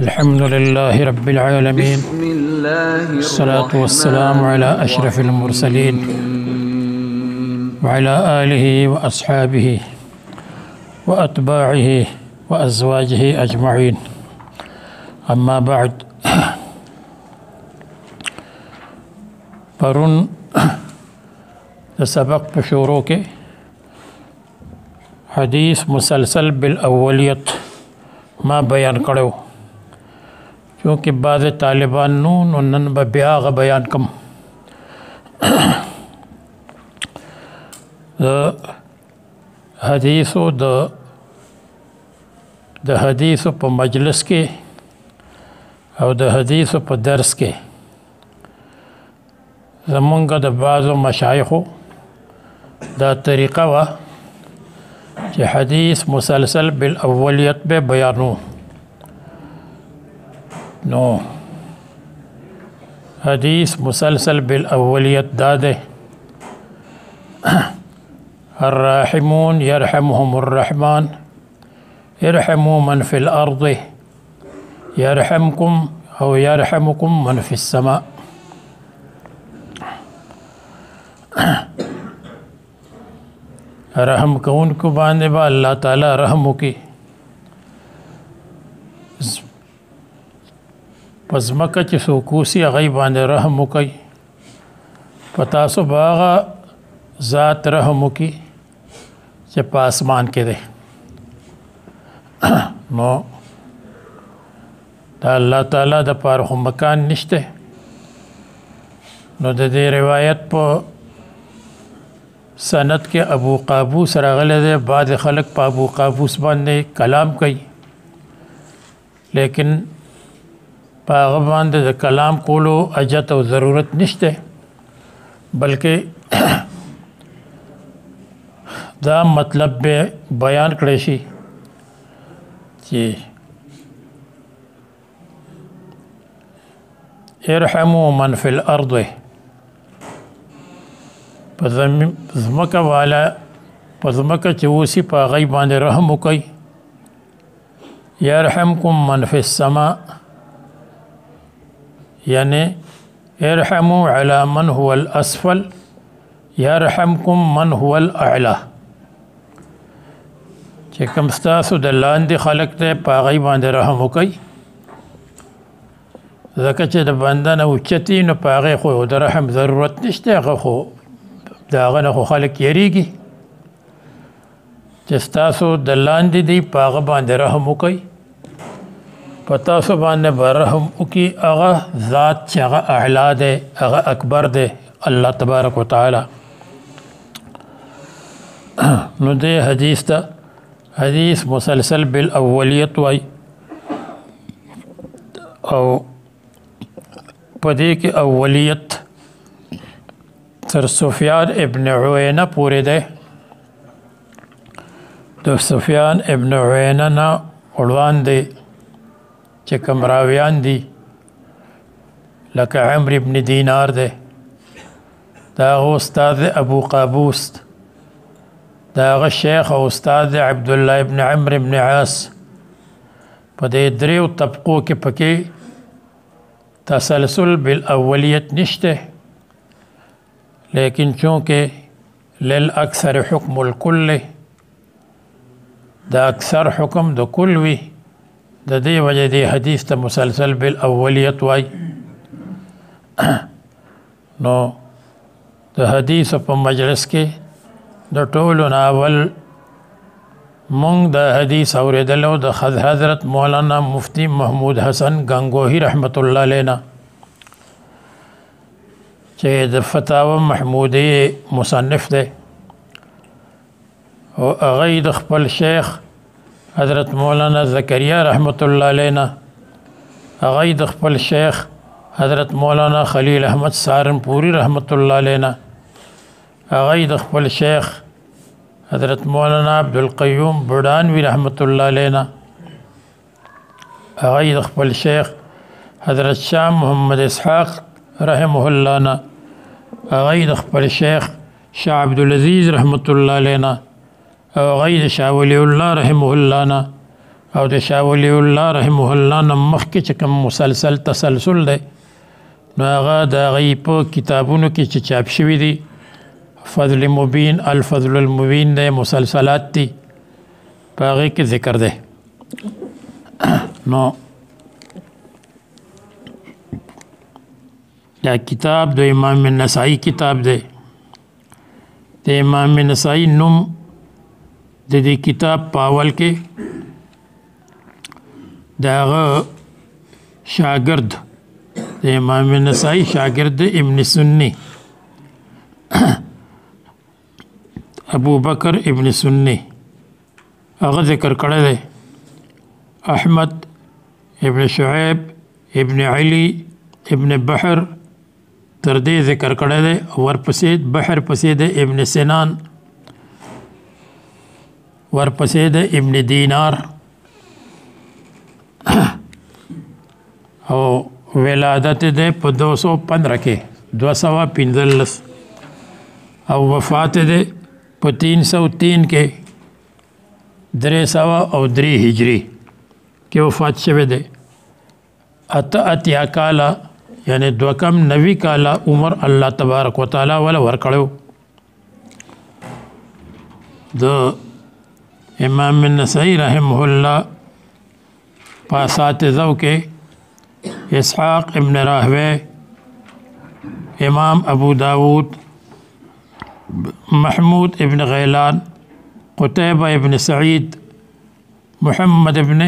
अल्हम्दुलिल्लाहि रब्बिल आलमीन अस्सलातु वस्सलामु अला अशरफिल मुरसलीन व अला आलिहि व अस्हाबिहि व अतबाइहि व अज़वाजिहि अजमईन। अम्मा बाद, परुन सबक पे शुरू के हदीस मुसलसल बिल अव्वलियत मां बयान करो, क्योंकि बाद तालिबान नून उन्नन ब्याग बयान कम हदीसो द हदीसो प मजलिस के और द हदीसो प दर्स के ज़मंगा द बाज़ो मशाइखो दा तरीक़ा वा कि हदीस मुसलसल बिल अव्वलियत बे बयानू नो हदीस मुसलसल बिल अव्वलियत दादे अर्राहिमून यरहमुहुमुर्रहमान इरहमू मन फिल अर्द यरहमकुम औ यरहमुकुम मन फिस समा। रहम कौन को बांधे बा अल्लाह ताला रहम की पज़मका च सोकूसी अगई बांधे रहम कई पतासो बागा ज़ात रहम की च पासमान के दे नो दा अल्लाह ताला द पार मकान निश्ते नो दे रिवायत पर सनत के अबू काबूस रागले दे बाद खलक पा अबू काबूस बांधे कलाम कई, लेकिन पाग बांधे द कलाम कोलो अजत और ज़रूरत निश्ते, बल्कि दा मतलब बे बयान करेशी जी इरहमू मन फिल अर्द पज़मका वाला पज़मका चूसी पागई बांधे रहम कई यरहमकुम मन फिस समा, यानी इरहमू अला मन हुवल अस्फल यरहमकुम मन हुवल अला। चिकम स्तासु दलांदी खलक दे पागई बांधे रहम कई ज़का च द बंदा न उच्चती न पागे खो द रहम ज़रूरत निश्ते खो दागन खो खलक यरीगी चस्तासो दलांदी दी पाग बांधे रहम कई पतासो बांधे बरहम की अगा ज़ात च अगा अला दे अगा अकबर दे अल्लाह तबारक व तआला। नु दे हदीस ता हदीस मुसलसल बिल अव्वलियत वाई और पदे के अव्वलियत सर सुफियान इब्न उयैना पूरे दे तो सुफियान इब्न उयैना ना उड़वान दे चिकम रावियान दी लका अम्र इब्न दीनार दे दागो उस्ताद अबू काबूस दाग शेख और उस्ताद अब्दुल्ला इब्न अम्र इब्न आस पदे दरेव तबक़ों के पके तसलसल बिल अव्वलियत निश्ते, लेकिन चूँकि लिल अक्सर हुक्मुल कुल्ल द अक्सर हुक्म द कुल्वी द दे वजह दे हदीस त मुसलसल बिल अव्वलियत वाई नो द हदीस प मजलिस के द टोलो नावल मुंग द हदीस और दलो द हज़रत मौलाना मुफ्ती महमूद हसन गंगोही रहमतुल्लाह अलैना चे द फतावा महमूदी मुसन्निफ दे और अगई द खपल शेख हज़रत मौलाना ज़करिया रहमतुल्लाह अलैना अगई द खपल शेख हज़रत मौलाना खलील अहमद सारनपुरी रहमतुल्लाह अलैना अगई द खपल शेख हज़रत मौलाना अब्दुल क़य्यूम बुडानवी रहमतुल्लाह अलैना अगई द खपल शेख हज़रत शाह मोहम्मद इसहाक़ रहमहुल्लाह अगई द खपल शेख शाह अब्दुल अज़ीज़ रहमतुल्लाह अलैना अगई द शाह वलीउल्लाह रहमहुल्लाह او د شاه ولی الله رحمه الله نمخ کې چې کوم مسلسل تسلسل دی نو هغه د هغې په کتابونو کې چې چاپ شوي دي فضل مبین الفضل المبین دی مسلسلات دي په هغې کې ذکر دی نو دا کتاب د امام نسائی کتاب دی د امام نسائی نوم د دې کتاب په اول کې د هغه شاګرد د امام نسائی شاگرد ابن سنی ابو بکر ابن سنی هغه ذکر کړی دی احمد ابن شعیب ابن علی ابن بحر تر دې ذکر کړی دی ورپسې بحر پسې د ابن سنان ورپسې د ابن دینار او ولادت ده په 215 کې 215 او وفات ده په 303 کې 303 هجری کې وفات شوه ده اتیا کالا یعنی دو کم 90 کالا عمر الله تبارک وتعالى ولا ورکړو د امام النسائی رحمه الله پاساتذو کې اسحاق ابن راهوے امام ابو داود محمود ابن غیلان قتیبہ ابن سعید محمد ابن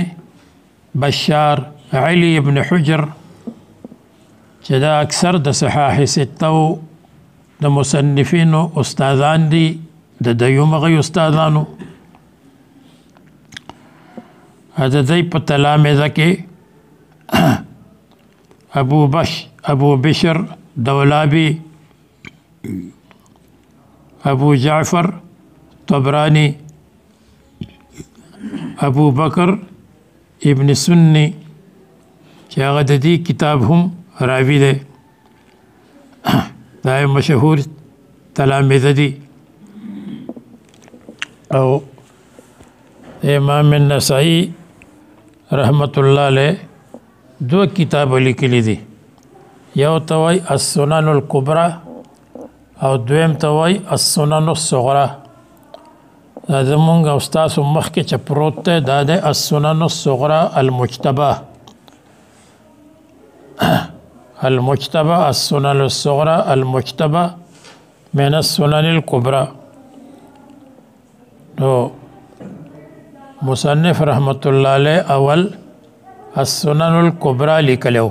بشار علی ابن حجر چې دا اکثر د صحاح ستو د مصنفینو استادان دي د دیومغی استادانو د دوی په تلامذه کې ابو بشر دولابی ابو جعفر طبرانی ابو بکر ابن سنی چې هغه د دې کتاب هم راوی دی دا مشهور تلامذه دي او امام النسائی رحمت الله علیه دو کتاب لیکلی دي یو توای السنن الکبرى او دویم توای السنن الصغرى دا زمونږ استاد مخکې چې پروت دی دا د السنن الصغرى المجتبى السنن الصغرى المجتبى من السنن الكبرى نو مصنف رحمت الله علیه اول السنن الكبرى لیکلو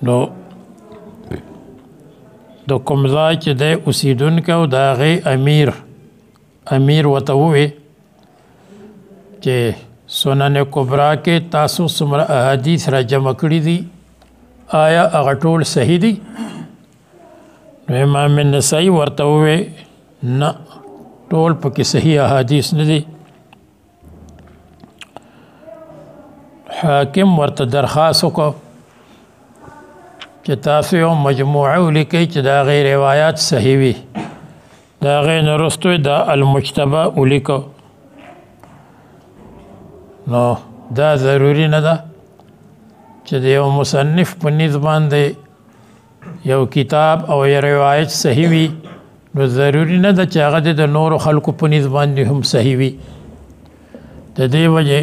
نو د کوم ځای چې د اوسیدونکو د هغې امیر ورته ووی چې سنن کبرا کې تاسو څومره احادیث را جمع کړي دي آیا هغه ټول صحیح دي نو امام النسائی ورته ووی نه ټول پکې صحیح احادیث نه دي حاکم ورته درخواست وکړو چې تاسو یو مجموعه ولیکئ چې د هغې روایات صحیح وي د هغې نه وروسته د المجتبى ولیکو نو دا ضروري نه ده چې د یو مصنف په نیز باندې یو کتاب او یو روایت صحیح وي نو ضروري نه ده چې هغه د نورو خلکو په نیز باندې هم صحیح وي د دې وجې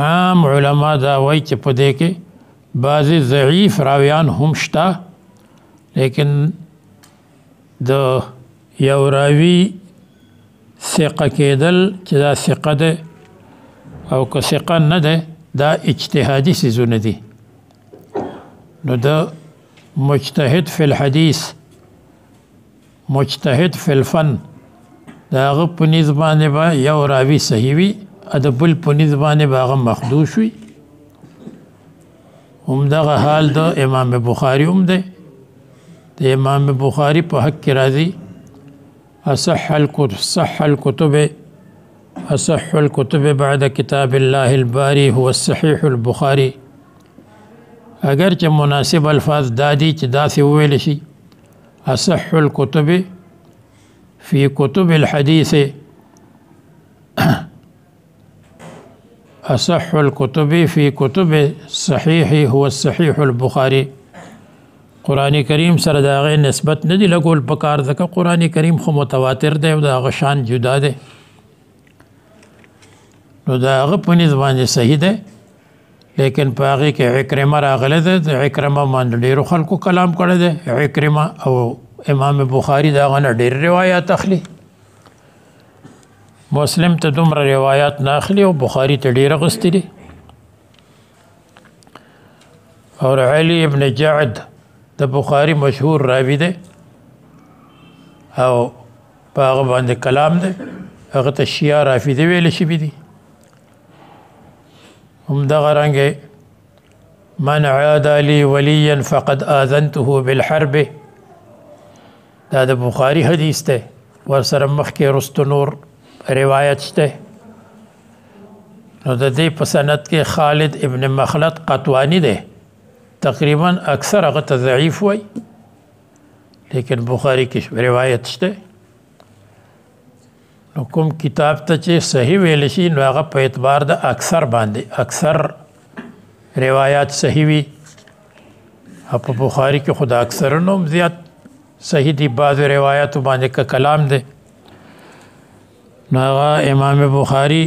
عام علما دا وایي چې په دې کې بعضی ضعیف راویان هم شته لیکن د یو راوی ثقه کېدل چې دا ثقه ده او که ثقه نه ده دا اجتهادي څیزونه دي نو د مجتهد فی الحدیث مجتهد فی الفن د هغه په نیز باندې به یو راوي صحیح وي د بل په نیز باندې به هغه مخدوش وي همدغه حال د امام بخاری هم دی د امام بخاری په حق کې راځي اصح الكتب بعد كتاب الله الباري هو الصحيح البخاري اگر چې مناسب الفاظ دادي چې داسې وویل شي اصح الكتب في كتب الحديث اصح الكتب فی کتب صحیح هو الصحیح البخاری. قرآن کریم سره د هغې نسبت نه دی لګول پکار ځکه قرآن کریم خو متواتر دی او د هغه شان جدا دی، نو د هغه په نسبت باندې صحیح دی. لیکن په هغې کې عکرمه راغلی دی، د عکرمه باندې ډېرو خلکو کلام کړی دی. عکرمه او امام بخاري د هغه نه ډېر روایات اخلي. مسلم ته دومره روایات نه اخلي او بخاري ته ډېر اخیستي دي. اور علي ابن جعد د بخاري مشهور راوي دی او په هغه باندې کلام دی، هغه ته شیعه رافضي ویل شوي دي. همدغه رنګې من عاد لي وليا فقد آذنته بالحرب، دا د بخاري حدیث دی. ورسره مخکې رستو نور روایت شته. نو د دې په سند کې خالد ابن مخلد قطوانی دی، تقریبا اکثر هغه ته ضعیف وای، لیکن بخاري کې روایت شته. نو کوم کتاب ته چې صحیح ویل شي نو هغه په اعتبار د اکثر باندې، اکثر روایات صحیح وي. په بخاري کې خو د اکثرونو زیات صحیح دي، بعض روایاتو باندې که کلام دی. نو هغه امام بخاري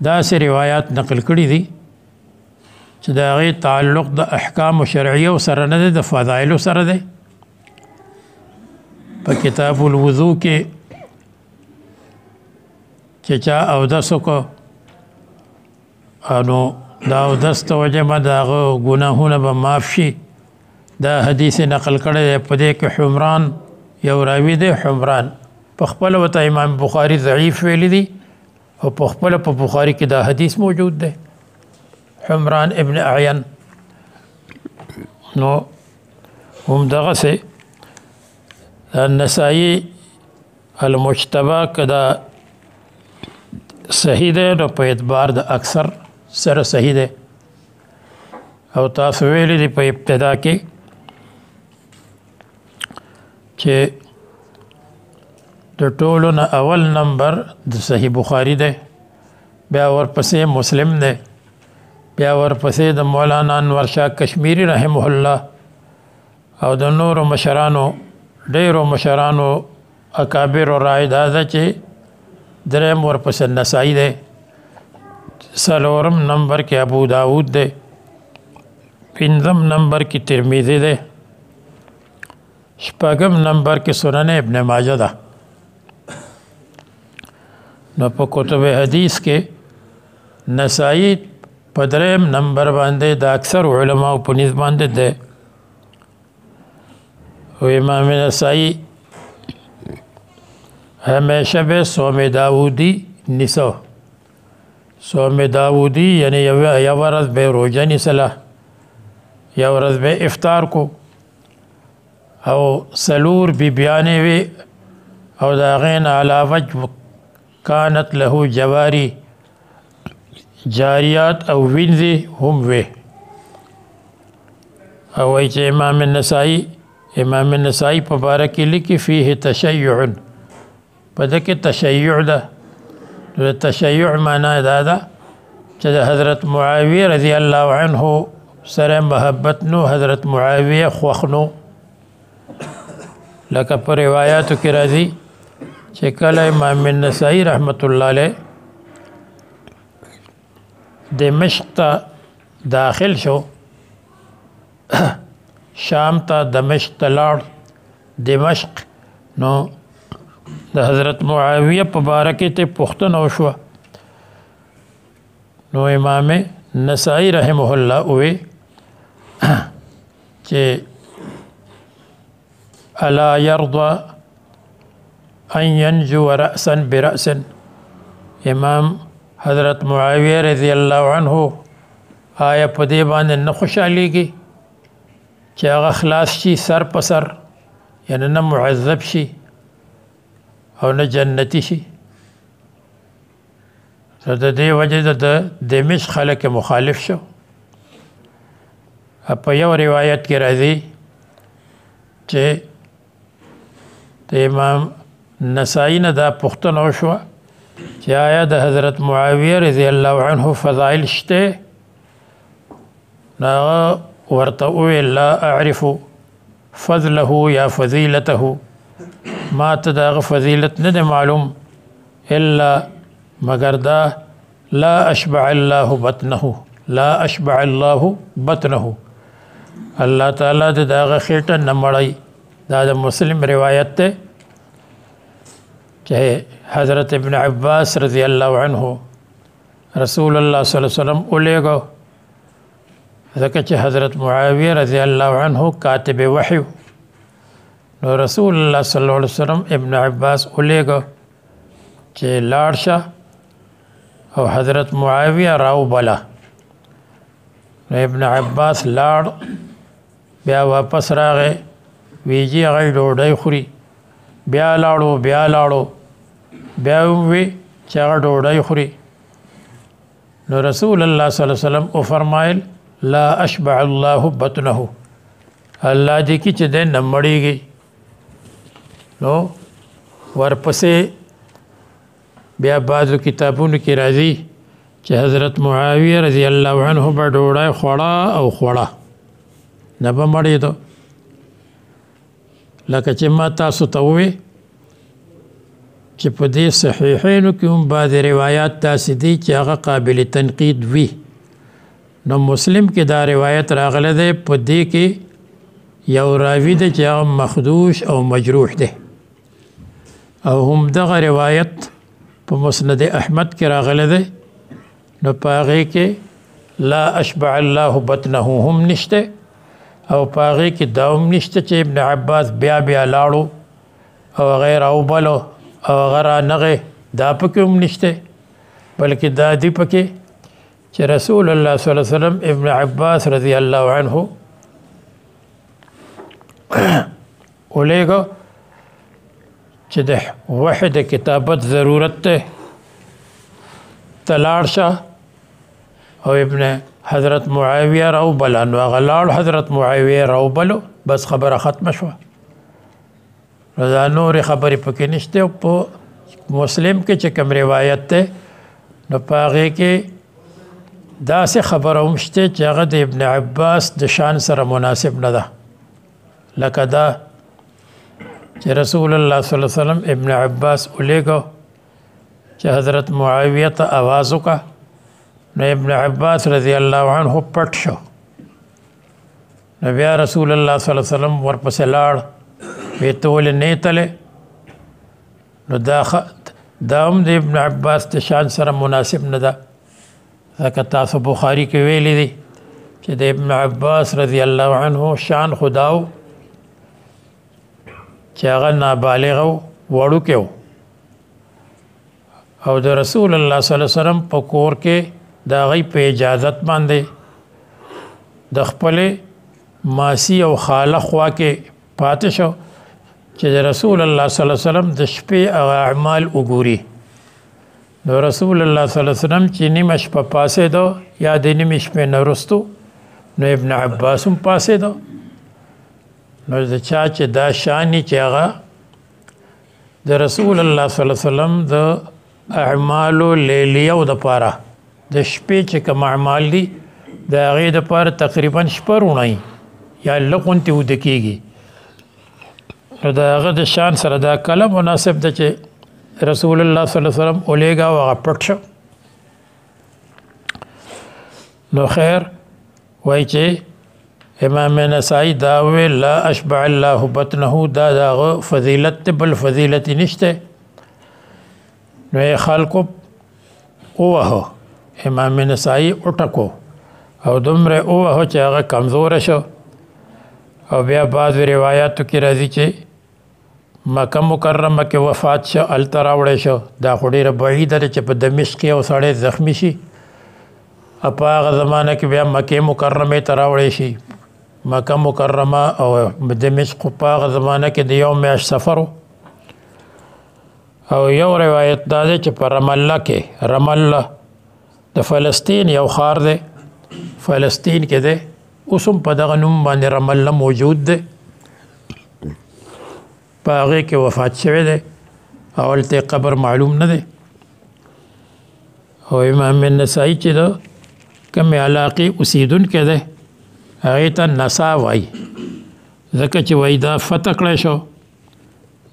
داسې روایات نقل کړي دي چې د هغې تعلق د احکام شرعیه سره نه دی، د فضایلو سره دی. په کتاب الوضو کې چې چا اودس وکړو نو دا اودس ته وجه به د هغه ګناهونه به معاف شي، دا حدیث نقل کړی دی. په دې کې حمران یو راوي دی، حمران په خپله ورته امام بخاري ضعیف ویلی دی او په خپله په بخاري کې دا حدیث موجود دی، حمران ابن اعین. نو همدغسې النسائی المجتبی که دا صحیح دی نو په اعتبار د اکثر سره صحیح دی. او تاسو ویلی دی په ابتدا کې چې د ټولو نه اول نمبر د صحیح بخاري دی، بیا ورپسې مسلم دی، بیا ورپسې د مولانا انور شاه کشمیری رحمه الله او د نورو مشرانو، ډېرو مشرانو اکابرو رای دا ده چې دریم ورپسې نسائی دی، څلورم نمبر کې ابو داود دی، پنځم نمبر کې ترمذی دی، شپږم نمبر کې سنن ابن ماجه ده. نو په کتب حدیث کې نسائی په دریم نمبر باندې د اکثر علماء په نسبت باندې ده. او امام نسائی همیشه به صوم داودی نیسو. صوم داودی یعنی یو ورځ به روزه نیسله، یو ورځ به افطار کو او سلور بیبیانې وي او د هغې نه علاوه کانت له جواری جاریات او وینځې هم وي. او وایي چې امام النسائی په باره کې لیکي فیه تشیع، په ده کې تشیع ده. د تشیع معنا دا ده چې د حضرت معاویه رضی الله عنه سره محبت نو، حضرت معاویه خوښ نو. لکه په روایاتو کې راځي چې کله امام النسائی رحمت الله علیه دمشق ته داخل شو، شام ته دمشق ته لاړ، دمشق نو د حضرت معاویه په باره کې ته پوښتنه وشوه. نو امام نسائی رحمه الله وی چې الا يرضى ان ينجو رأسا برأس. امام حضرت معاویه رضی الله عنه آیا په دې باندې نه خوشحالیږي چې هغه خلاص شي سر په سر، یعنی نه معذب شي او نه جنتی شي. د دې وجه د دمشق خلک مخالف شو. په یو روایت کې راځي چې د امام نسائی نه دا پوښتنه وشوه چې آیا د حضرت معاویه رضی الله عنه فضائل شته؟ هغه ورته وویل لا اعرف فضله یا فضیلته، ما ته د هغه فضیلت نه دی معلوم الا مگر دا لا اشبع الله بطنه، لا اشبع الله بطنه، الله تعالی د هغه خېټه نه مړی. دا د مسلم روایت ده چې حضرت ابن عباس رضی الله عنه رسول الله صلی الله علیه وسلم اولیگو، ځکه چې حضرت معاویه رضی الله عنه کاتب وحی، نو رسول الله صلی الله علیه وسلم ابن عباس اولیگو چې لاړ شه او حضرت معاویه راو بلا. نو ابن عباس لاړ، بیا واپس راغی، ویجی هغه ډوډۍ خوري، بیا لاړو بیا وی چې هغه ډوډۍ خوري. نو رسول الله صلی الله علیه وسلم او فرمایل لا اشبع الله بطنه، الله دې کی چې دې نه مړیږي. نو ورپسې بیا بعضو کتابونو کې راځي چې حضرت معاویه رضی الله عنه به ډوډۍ خوړه نه به مړېدو، لکه چې ما تاسو ته ووی چې په دې صحیحینو کې هم بعضې روایات داسې دي چې هغه قابل تنقید وي. نو مسلم کې دا روایت راغلی دی، په دې کې یو راوي دی چې هغه مخدوش او مجروح دی، او هم دغه روایت په مسند احمد کې راغلی دی. نو په هغې کې لا اشبع الله بطنه هم نشته، او په هغې کې دا هم نشته چې ابن عباس بیا لاړو او هغه راوبلو او هغه رانغی، دا پکې هم نشته، بلکې دا دی پکې چې رسول الله صلی الله علیه وسلم ابن عباس رضی الله عنه اولیگو چې د وحی د کتابت ضرورت ته تلاړ شه، او ابن حضرت معاویه راوبله. نو هغه لاړ، حضرت معاویه راوبلو، بس خبره ختمه شوه. دا نورې خبرې پکې نشته. په مسلم کې چې کوم روایت ده نو په هغې کې داسې خبره هم شته چې هغه د ابن عباس د شان سره مناسب نه ده، لکه دا چې رسول الله صلی الله علیه وسلم ابن عباس اولیگو چې حضرت معاویه ته آواز وکړه، نو ابن عباس رضی الله عنه پټ شو. نو بیا رسول الله صلی الله علیه وسلم ورپسې لاړ، وی ته ولې نه تلې؟ نو دا هم د ابن عباس د شان سره مناسب نه ده، ځکه تاسو بخاري کې ویلی دی چې د ابن عباس رضی الله عنه شان خداو چې هغه نابالغ و، وړوکی و، او د رسول الله صلی الله علیه وسلم په کور کې د هغې په اجازت باندې د خپلې ماسی او خاله خوا کې پاتې شو چې د رسول الله صلی الله علیه وسلم د شپې هغه اعمال وګوري. نو رسول الله صلی الله علیه وسلم چې نیمه شپه پاسېدو یا د نیمې شپې نه وروستو، نو ابن عباس هم پاسېدو. نو د چا چې دا شاني چې هغه د رسول الله صلی الله علیه وسلم د اعمالو لیلیو دپاره د شپې چې کوم اعمال دي د هغې دپاره تقریبا شپه روڼی یا لږ غونتې اوده کېږي، نو د هغه د شان سره دا کله مناسب ده چې رسول الله صلی الله علیه وسلم اولیگا و هغه پټ شو. نو خیر وایي چې امام نسائی دا ویل لا اشبع الله بطنه، دا دغه فضیلت بل فضیلت نشته. نو خلکو ووهو، امام نسائی اٹکو او دومره ووهو چې هغه کمزوره شو. او بیا بعض روایاتو کې راځي چې مکه مکرمه کې وفات شو، هلته راوړی شو. دا خو ډېره بعیده ده چې په دمشق کې یو سړی زخمی شي، په هغه زمانه کې بیا مکې مکرمې ته راوړی شي. مکه مکرمه او دمشق په هغه زمانه کې د یو میاشت سفر و. او یو روایت دا دی چې په رمله کې، رمله د فلسطین یو ښار دی، فلسطین کې دی، اوس هم په دغه نوم باندې رمله موجود دی. په هغې کې وفات شوی دی او هلته قبر معلوم نه دی. او امام النسائی چې د کومې علاقې اوسیدونکی دی هغې ته نسا وایي ځکه چې وایي دا فتح کړی شو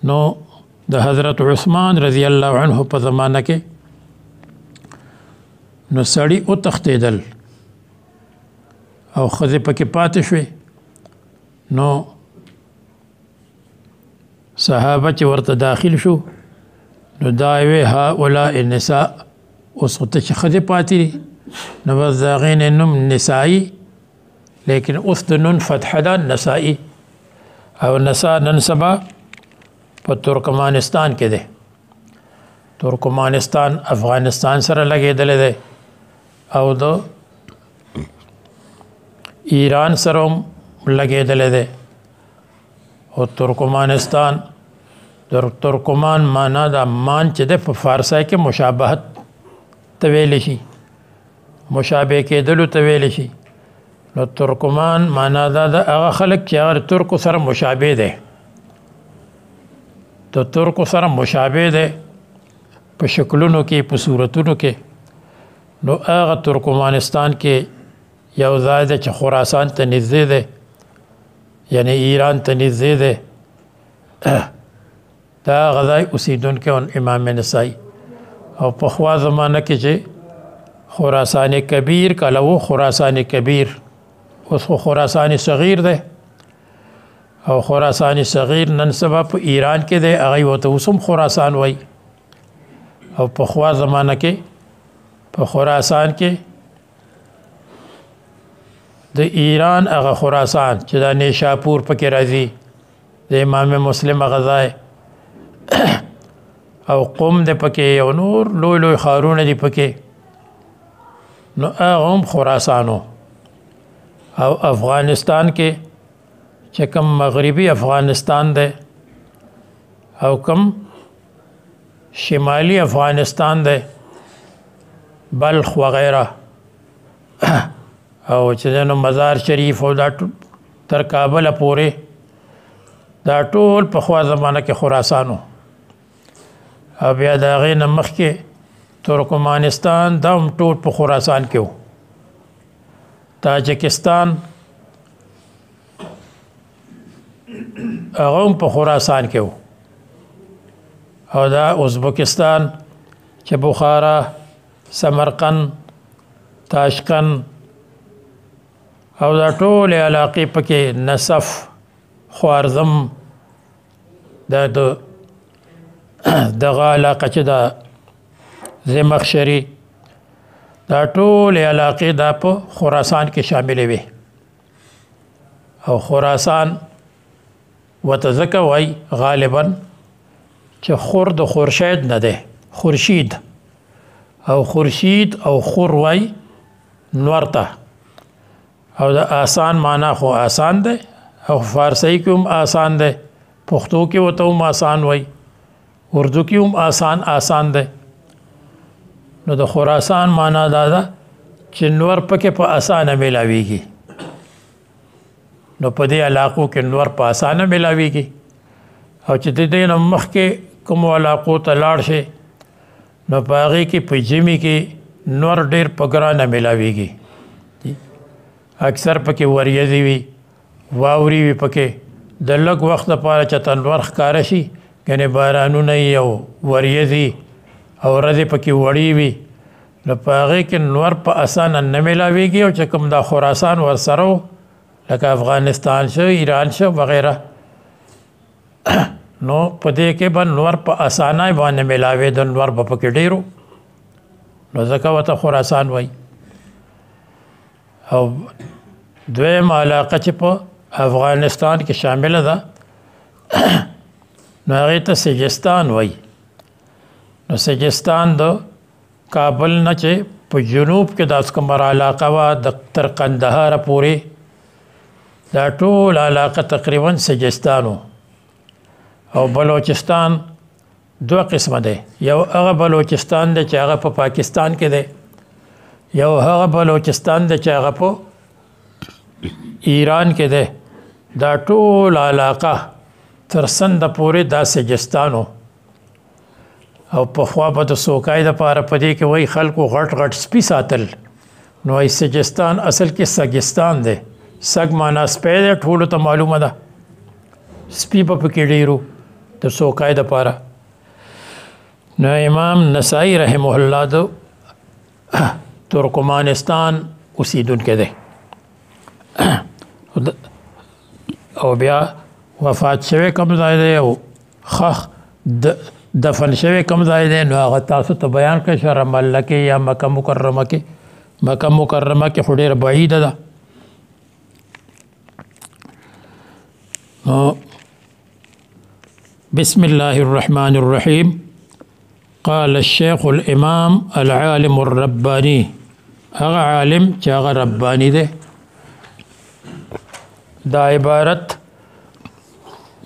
نو د حضرت عثمان رضی الله عنه په زمانه کې نو سړي وتښتېدل او ښځې پکې پاتې شوې نو صحابه چې ورته داخل شو نو دا وی هؤلاء النساء اوس ته چې ښځې پاتې دي نو بس د هغې نه نوم نسایي لیکن اوس د نون فتح ده نسایي او نسا نن سبا په ترکمانستان کې دی ترکمانستان افغانستان سره لګېدلی دی او د ایران سره هم لګېدلی دی او ترکمانستان ترکمان معنا د مان چې د په فارسی کې مشابهت ته ویلی شي مشابه کېدلو ته ویلی شي نو ترکمان معنا دا د هغه خلک چې هغه ترکو سره مشابه دی د ترکو سره مشابه دی په شکلونو کې په صورتونو کې نو هغه ترکمانستان کې یو ځای دی چې خراسان ته نږدې دی یعنی ایران ته نږدې دی دا هغه ځای اوسېدونکی امام نسائی او پخوا زمانه کې چې خراسان کبیر کله و خراسان کبیر اوس خو خراسان صغیر دی او خراسان صغیر نن سبا په ایران کې دی هغه ورته اوس هم خراسان وایي او پخوا زمانه کې په خراسان کې د ایران هغه خراسان چې دا نیشاپور پکې راځي د امام مسلم هغه ځای او قم د پکې او نور لوی لوی ښارونه دي پکې نو هغه هم خراسانو او افغانستان کې چې کوم مغربي افغانستان دی او کوم شمالي افغانستان دی بلخ وغیره او چې نو مزار شریف او دا تر کابل پورې دا ټول په خوا زمانه کې خراسانو او بیا د هغې نه مخکې ترکمانستان دا هم ټول په خراسان کې و تاجکستان هغه هم په خراسان کې و او دا ازبکستان چې بخارا سمرقند تاشقند او دا ټول علاقې پکې نصف خوارزم دغه علاقه چې دا زمخشري دا ټول علاقې دا په خراسان کې شاملې وي او خراسان ورته ځکه وایي غالبا چې خور د خورشید نه دی خورشید او خورشید او خور وایي نور ته او د آسان معنا خو آسان دی او فارسی کې هم آسان دی پښتو کې ورته هم آسان وایي اردو کې هم آسان دی نو د خراسان معنا دا ده چې نور پکې په اسانه میلاویږي نو په دې علاقو کې نور په اسانه میلاویږي او چې د دې نه مخکې کوم علاقو ته لاړ شي نو په هغې کې په ژمي کې نور ډېر په ګرانه میلاویږي اکثر پکې وریځې وي واورې وي پکې د لږ وخت لپاره چې ته نور ښکاره شي یعنې بارانونه یې او وریځې او ورځې پکې وړې وي نو په هغې کې نور په اسانه نه میلاویږي او چې کوم دا خراسان ورسره و لکه افغانستان شو ایران شو وغیره نو په دې کې به نور په اسانه باندې میلاوېده نور به پکې ډېر نو ځکه ورته خراسان وایي او دویم علاقه چې په افغانستان کې شامله ده نو هغې ته سجستان وایي نو سجستان د کابل نه چې په جنوب کې دا کومه علاقه وه تر قندهار پورې دا ټول علاقه تقریبا سجستان و او بلوچستان دوه قسمه دی یو هغه بلوچستان دی چې هغه په پاکستان کې دی یو هغه بلوچستان دی چې هغه په ایران کې دی دا ټول علاقه تر سند پورې دا سجستان و او پخوا به د سوکای دپاره په دې کې وایي خلکو غټ غټ سپي ساتل نو وایي سجستان اصل کې سګستان دی سګ معنا سپی دی ټولو ته معلومه ده سپي به پکې ډېرو د سوکای دپاره نو امام نسائی رحمه الله د ترکمانستان اوسیدونکی دی او بیا وفات شوی کوم ځای دی او خخ دفن شوی کوم ځای دی نو هغه تاسو ته بیان کړی شو رمله کې یا مکه مکرمه کې مکه مکرمه کې خو ډېره بعیده ده نو بسم الله الرحمن الرحیم قال الشيخ الامام العالم الرباني هغه عالم چې هغه ربانی دی دا عبارت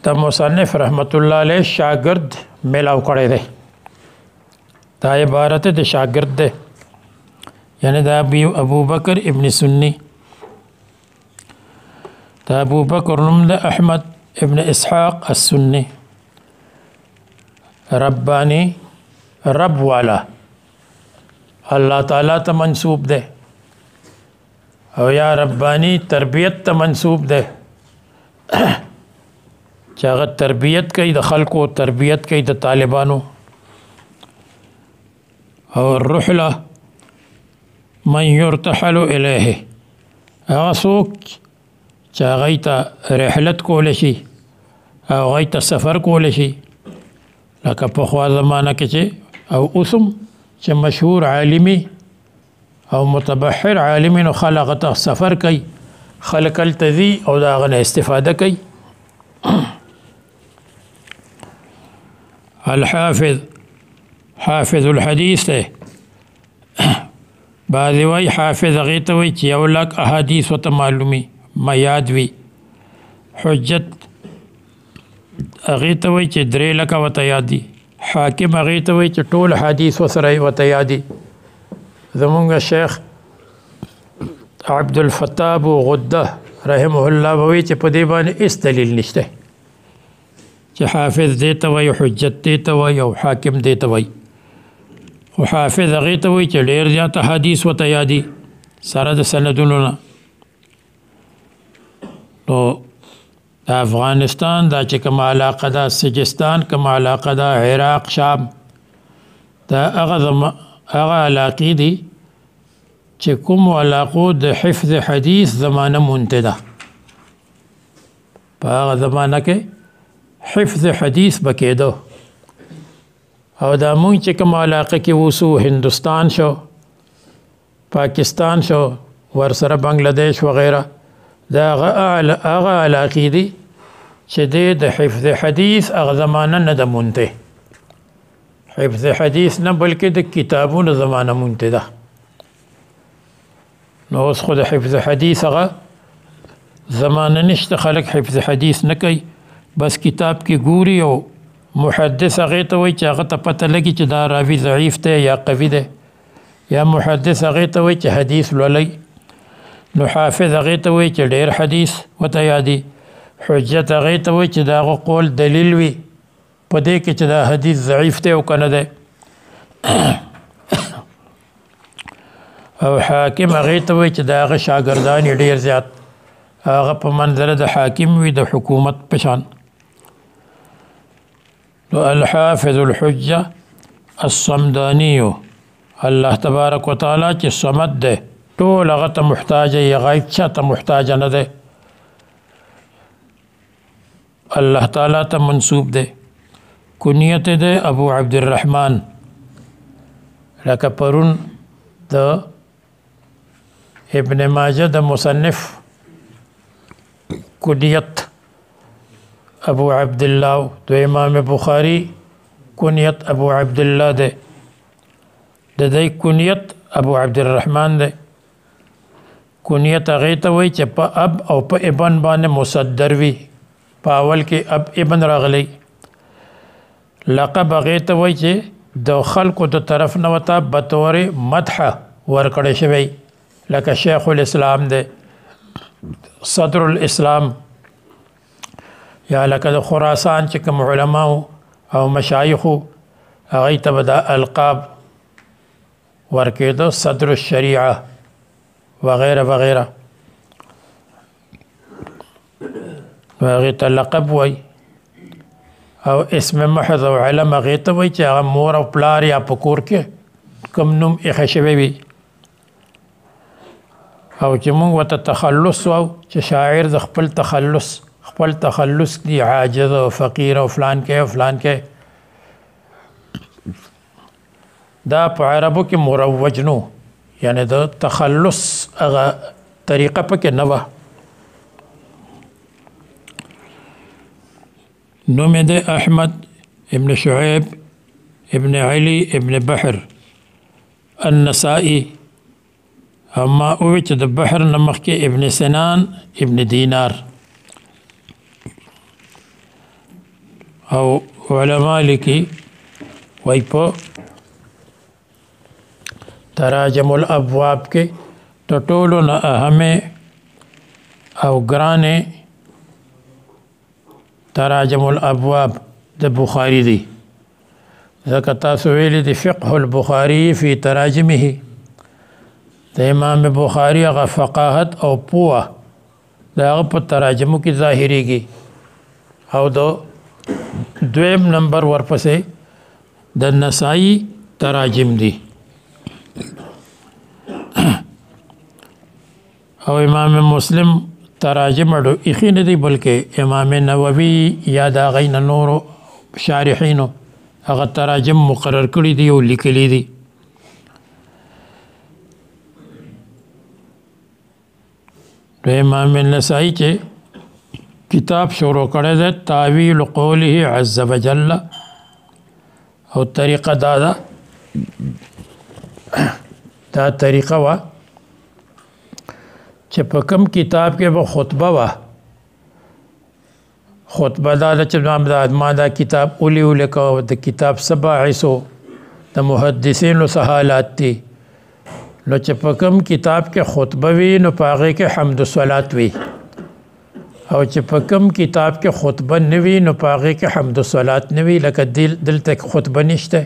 د مصنف رحمت الله علیه شاگرد میلاو کړی دی دا عبارت د شاگرد دی یعنی دا ابو بکر ابن سنی دا ابو بکر نوم د احمد ابن اسحاق السنی ربانی رب والا الله تعالی ته منسوب ده او یا ربانی تربیت ته منسوب ده چې هغه تربیت کوي د خلکو تربیت کوي د طالبانو او الرحله من يرتحل الیه هغه څوک چې هغه ته رحلت کولی شي او هغه ته سفر کولی شي لکه پخوا زمانه کې چې او اوسم چې مشهور عالمي او متبحر عالمي نو خلق ته سفر کوي خلق التذي او دا غنه استفاده کوي الحافظ حافظ الحديث بعضی وی حافظ غیته وی چې یو لک احادیث وته معلومي ما یاد وی حجت غیته وی چې 3 لک وته یادي حاکم غیته وی چې ټول حدیث وسره وته یادي زمونږ شیخ عبد الفتاح ابو غده رحمه الله وی چې په دې باندې اس دلیل نشته چې حافظ دیته وی حجت دیته وی او حاکم دیته وی خو حافظ هغې ته وایي چې ډېر زیات حدیث ورته یادي سره د سندونو نه نو د افغانستان دا چې کومه علاقه ده سجستان کومه علاقه ده عراق شام دا هغه علاقې دي چې کومو علاقو د حفظ حدیث زمانه مونته ده په هغه زمانه کې حفظ حدیث به کېده او دا مونږ چې کوم علاقه کې وسو هندوستان شو پاکستان شو ورسره بنگلاديش وغیره دا هغه علاقې دي چې د حفظ حدیث هغه زمانه نه ده مونته حفظ حدیث نه بلکې د کتابونو زمانه مونته ده نو اوس خو د حفظ حدیث هغه زمانه نشته خلک حفظ حدیث نه کوي بس کتاب کې ګوري او محدث هغې ته وایي چې هغه ته پته لګي چې دا راوي ضعیف دی یا قوي دی یا محدث هغې ته وایي چې حدیث لولئ نو حافظ هغې ته وایي چې ډېر حدیث ورته یادي حجت هغې ته وایي چې د هغه قول دلیل وي په دې کې چې دا حدیث ضعیف دی او که نه دی او حاکم هغې ته وایي چې د هغه شاګردان یې ډېر زیات هغه په منظره د حاکم وي د حکومت په شان الحافظ الحجة الصمداني الله تبارک وتعالى چې صمد ده ټول هغه ته محتاج یا غیب چاته محتاج نه ده الله تعالی ته منسوب ده کنیت ده ابو عبد الرحمن لکه پرون د ابن ماجه د مصنف کنیت ابو عبد الله تو امام بخاری کنیت ابو عبد الله ده د دې کنیت ابو عبد الرحمن ده کنیت هغې ته وایي چې په اب او په ابن باندې مصدر وي په اول کې اب ابن راغلی لقب هغې ته وایي چې د خلکو د طرف نه ورته بطور مدح ورکړی شوی لکه شیخ الاسلام ده صدر الاسلام یا لکه د خراسان چې کوم علماو او مشایخو هغوی ته به دا القاب ورکېدو، صدر الشریعه وغیره وغیره، هغې ته لقب وایي. او اسم محض او علم هغې ته وایي چې هغه مور او پلار یا په کور کې کوم نوم ایښی شوی وي. او چې موږ ورته تخلص وایو چې شاعر د خپل تخلص دی، عاجز او فقیر او فلان کې او فلان کې، دا په عربو کې مروج نو، یعنی د تخلص هغه طریقه پکې نه وه. نوم یې دی احمد ابن شعیب ابن علی ابن بحر النسائی. اما اوی چې د بحر نه مخکې ابن سنان ابن دینار. او علماء لیکي وایي په تراجم الابواب کې تر ټولو نه اهمه او ګرانه تراجم الابواب د بخاری دی. ځکه تاسو ویلي دی فقه البخاري فی تراجمه، د امام بخاری هغه فقاهت او پوه د هغه په تراجمو کې ظاهریږي. او د دویم نمبر ورپسې د نسائی تراجم دی. او امام مسلم تراجم اډو ایخی نه دی، بلکې امام نووي یا د هغې نه نورو شارحینو هغه تراجم مقرر کړي دي او لیکلي دي. د امام نسائی چې کتاب شروع کړی دی تعویل قوله عز وجل، او طریقه دا طریقه وه چې په کوم کتاب کې به خطبه وه، خطبه دا ده چې ما دا کتاب ولیکه، د کتاب څه باعثو د محدثینو څه حالات دي. نو چې په کوم کتاب کې خطبه وي نو په هغې کې حمد و صلات وي، او چې په کوم کتاب کې خطبه نه وي نو په هغې کې حمد و صلات نه وي. لکه دلته خطبه نشته،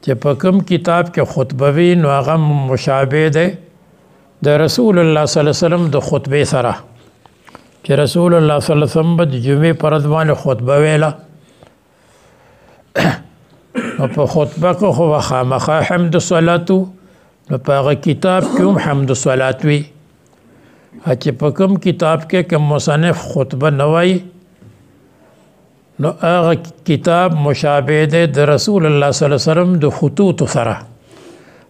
چې په کوم کتاب کې خطبه وي نو هغه مشابه دی د رسول الله صلی الله علیه وسلم د خطبه سره، چې رسول الله صلی الله علیه وسلم د جمعې پر ورځ باندې خطبه ویله. نو په خطبه کې خو خامخا حمد و صلات، نو په هغه کتاب کې هم حمد و صلات وي. چې په کوم کتاب کې کوم مصنف خطبه نه وایي نو هغه کتاب مشابه دی د رسول الله صلی الله علیه وسلم د خطوط سره.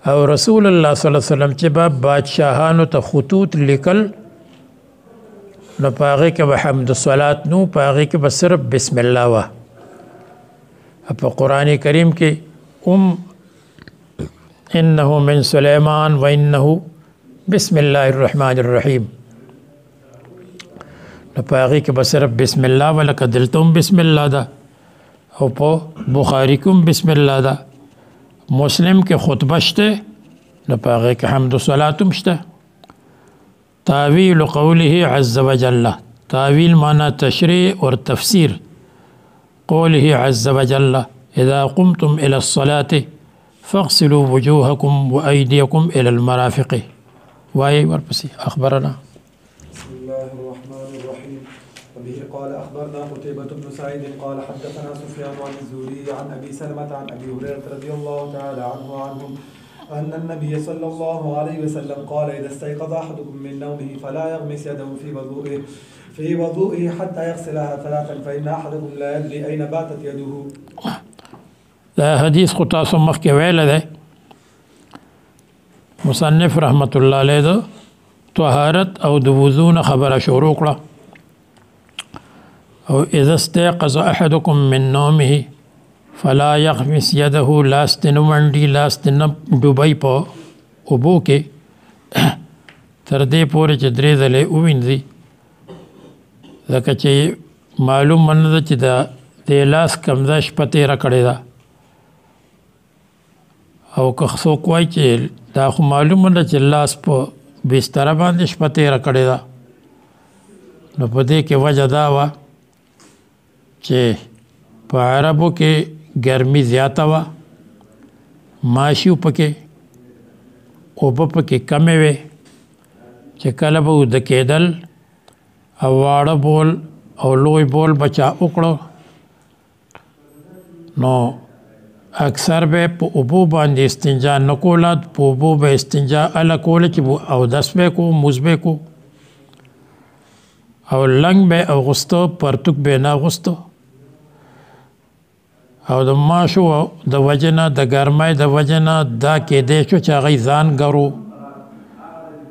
او رسول الله صلی الله علیه وسلم چې به بادشاهانو ته خطوط لیکل نو په هغې کې به حمد و صلات نو، په هغې کې به صرف بسم الله وه. په قرآن کریم کې انه من سلیمان و انه بسم الله الرحمن الرحیم، نو په هغې کې به صرف بسم الله وه، لکه دلته هم بسم الله ده او په بخاري کې هم بسم الله ده. مسلم کې خطبه شته نو په هغې کې حمد و صلات هم شته. تعویل قوله عز وجل، تعویل معنی تشریح اور تفسیر. قوله عز وجل اذا قمتم الى الصلاة فاغسلوا وجوهكم وأيديكم إلى المرافق. واي ورپسې اخبرنا. بسم الله الرحمن الرحيم. وبه قال أخبرنا قتيبة بن سعيد قال حدثنا سفيان عن الزهري عن أبي سلمة عن أبي هريرة رضي الله تعالى عنهم أن النبي صلى الله عليه وسلم قال إذا استيقظ أحدكم من نومه فلا يغمس يده في وضوئه حتى يغسلها ثلاثا فإن أحدكم لا يدري أين باتت يده. دا حدیث خو تاسو مخکې ویلی دی. مصنف رحمت الله علیه د طهارت او د وضو نه خبره شروع کړه. او اذا استيقظ احدكم من نومه فلا يغمس يده، لاس دې نه منډي، لاس دې نه ډوبئ په اوبو کې تر دې پورې چې درې ځلې ووینځي. ځکه چې معلومه نه ده چې د دې لاس کمزه شپه تېره کړې ده، او که څوک وایي چې دا خو معلومه ده چې لاس په بستره باندې شپه تېره کړې ده، نو په دې کې وجه دا وه چې په عربو کې ګرمي زیاته وه ماشي پکې اوبه پکې کمې وې چې کله به اوده کېدل او واړه بول او لوی بول بچا وکړو نو اکثر به په اوبو باندې استنجا نه کوله په اوبو به استنجا اله کوله چې اودس به کو موز به کو او لنګ به اغوستو پرتوک به نه اغوستو او د ماشو د وجنه د ګرمۍ د وجنه دا کېدی شو چې هغه ځان ګرو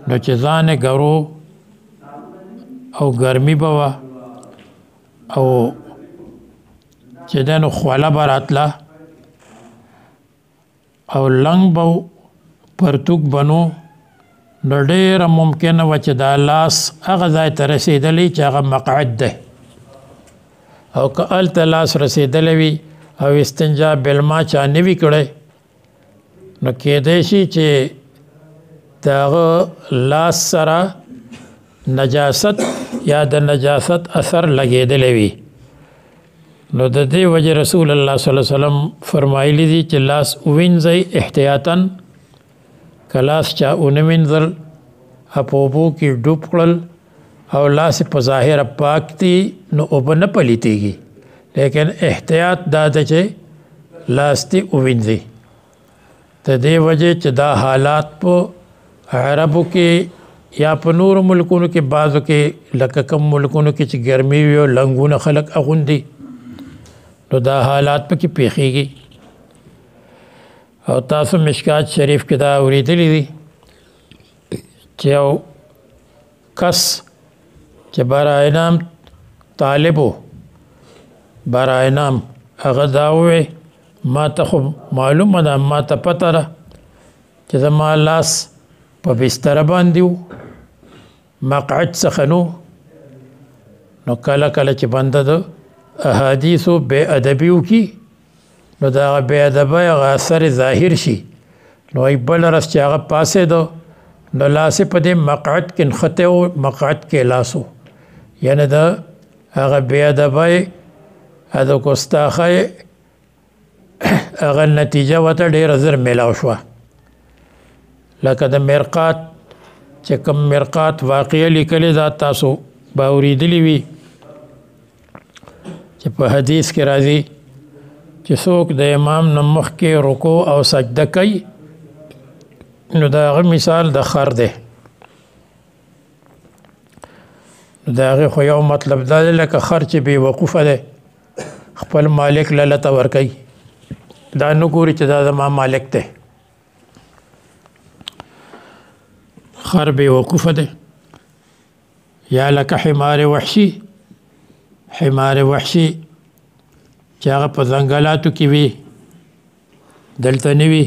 نو چې ځان یې ګرو او ګرمي به وه او چې دی نو خوله به راتله او لنګ به پرتوک بنو نو ډېره ممکنه وه چې دا لاس هغه ځای ته رسېدلی چې هغه مقعد دی او که هلته لاس رسېدلی وي او استنجا بالما چا نه وي کړی نو کېدی شي چې د هغه لاس سره نجاست یا د نجاست اثر لګېدلی وي نو د دې وجه رسول الله صلی الله علیه وسلم فرمایلی دي چې لاس ووینځئ احتیاطاً که لاس چا ونه وینځل په اوبو کې ډوب کړل او لاس په ظاهره پاک دي نو اوبه نه پلیتېږي لیکن احتیاط دا ده چې لاس دې ووینځي د دې وجه چې دا حالات په عربو کې یا په نورو ملکونو کې بعضو کې لکه کم ملکونو کې چې ګرمي وي او لنګونه خلک اغوندي نو دا حالات پکې پیښیږي او تاسو مشکات شریف کې دا اورېدلی دي چې یو کس چې برای نام طالب و برای نام هغه دا ووی ما ته خو معلومه ده ما ته پته ده چې زما لاس په بستره باندې و مقعد څخه نو کله کله چې بنده د احادیثو بې ادبي وکړي نو د هغه بې ادبۍ هغه اثر ظاهر شي نو ای بل رس چې هغه پاسېدو نو لاس یې په دې مقعد کې نښتی و مقعد کې لاس و یعنې د هغه بې ادبۍ د ګستاخۍ هغه نتیجه ورته ډېره زر میلاو شوه لکه د مرقات چې کوم مرقات واقعه لیکلې ده تاسو به اورېدلي وي چې په حدیث کې راځي چې څوک د امام نه مخکې رکوع او سجده کوي نو د هغه مثال د خر دی نو د هغې خو یو مطلب دا دی لکه خر چې بې وقوفه دی خپل مالک له لته ورکوي دا نه ګوري چې دا زما مالک دی خر بې وقوفه دی یا لکه حمار وحشي حمار وحشي چې هغه په ځنګلاتو کې وي دلته نه وي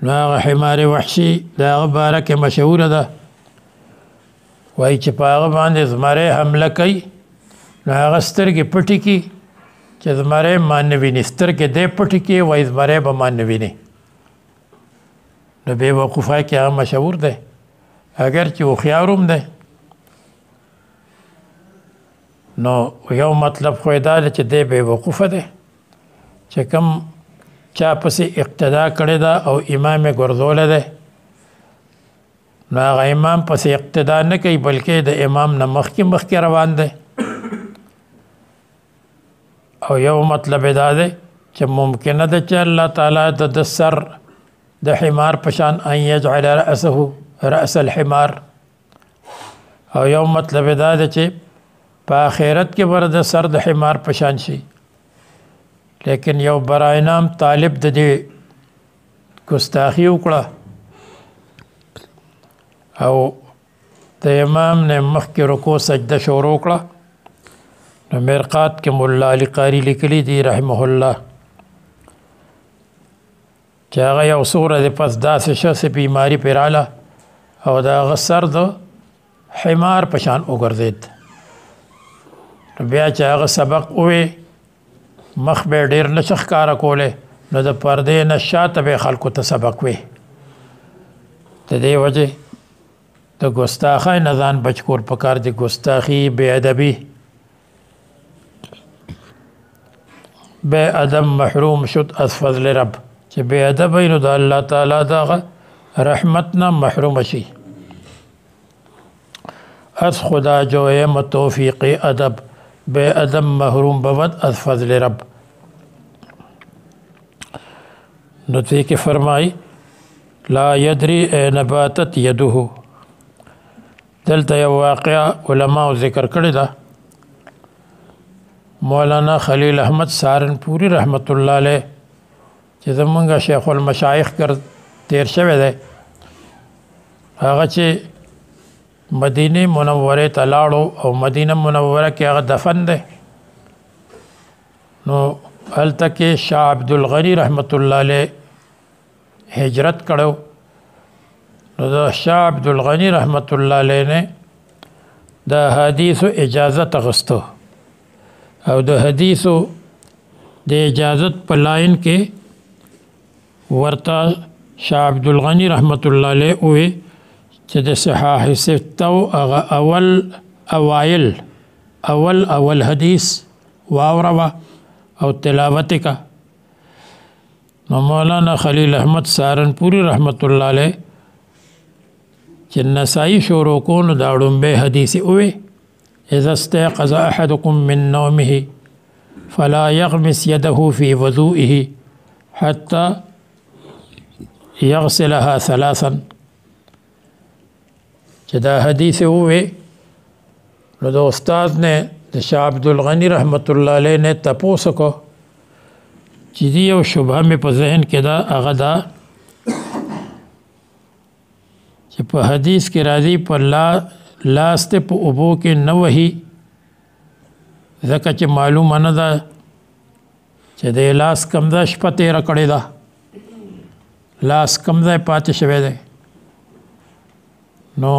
نو هغه حمار وحشي د هغه باره کې مشهوره ده وایي چې په هغه باندې زمری حمله کوي نو هغه سترګې پټې کړي چې زمری ما نه ویني سترګې دی پټې کړي وایي زمری به ما نه ویني نو بې وقوفۍ کې هغه مشهور دی اگر چې هوښیار هم دی نو یو مطلب خو یې دا دی چې دی بې وقوفه دی چې کوم چا پسې اقتدا کړې ده او امام یې ګرځولی دی نو هغه امام پسې اقتدا نه کوي بلکې د امام نه مخکې روان دی او یو مطلب یې دا دی چې ممکنه ده چې الله تعالی د سر د حمار په شان ان یجعل رأسه رأس الحمار او یو مطلب دا دی چې په آخرت کې به د سر د حمار په شان شي لیکن یو برای نام طالب د دې ګستاخي وکړه او د امام نه مخکې رکوع سجده شروع کړه نو مرقات کې مولا علي قاري لیکلي دي رحمه الله چې هغه یو سوره د پس داسې شخص بیماری پې راله او د هغه سر د حمار په شان وګرځېد نو بیا چې هغه سبق ووی مخ به ډېر نشه ښکاره کولی نو د پردې نه شاته به خلکو ته سبق وی د دې وجې د ګستاخۍ نه ځان بچ کول پکار دی ګستاخي بې ادبي بے ادب محروم شد از فضل رب چې بے ادب نو د الله تعالی دغه رحمتنا محروم شي از خدا جویم توفیق ادب بے ادب محروم بود از فضل رب نو تی کې فرمای لا یدری این باتت یده دلته یو واقعه علماء ذکر کړی ده مولانا خلیل احمد سہارنپوری رحمت الله علیه چې زمونږ شیخ المشایخ کر تیر شوی دی هغه چې مدینه منوره ته لاړو او مدینه منوره کې هغه دفن دی نو هلته کې شاه عبدالغنی رحمت الله علیه هجرت کړو نو د شاه عبدالغنی رحمت الله علیه نه د حدیثو اجازت اغوستو او د حدیثو د اجازت په لاین کې ورته شاه عبدالغنی رحمت الله علیه وی چې د صحاح سته هغه اول حدیث واوروا او تلاوت کا نو مولانا خلیل احمد سہارنپوری رحمت الله علیه چې نسائی شروع کو نو دا ډومبه حدیث وی اذا استيقظ احدكم من نومه فلا يغمس يده في وضوئه حتى يغسلها ثلاثا چې دا حدیث وی نو د استاد نے د شاه عبدالغنی رحمت الله علیه نے تپوس کو چې دی یو شبهه مې په ذهن کې دا هغه دا چې په حدیث کې راځي په لاس ته په اوبو کې نه وهي ځکه چې معلومه نه ده چې د لاس کم ده شپه تېره کړې ده لاس کم ځای پاتې شوی دی نو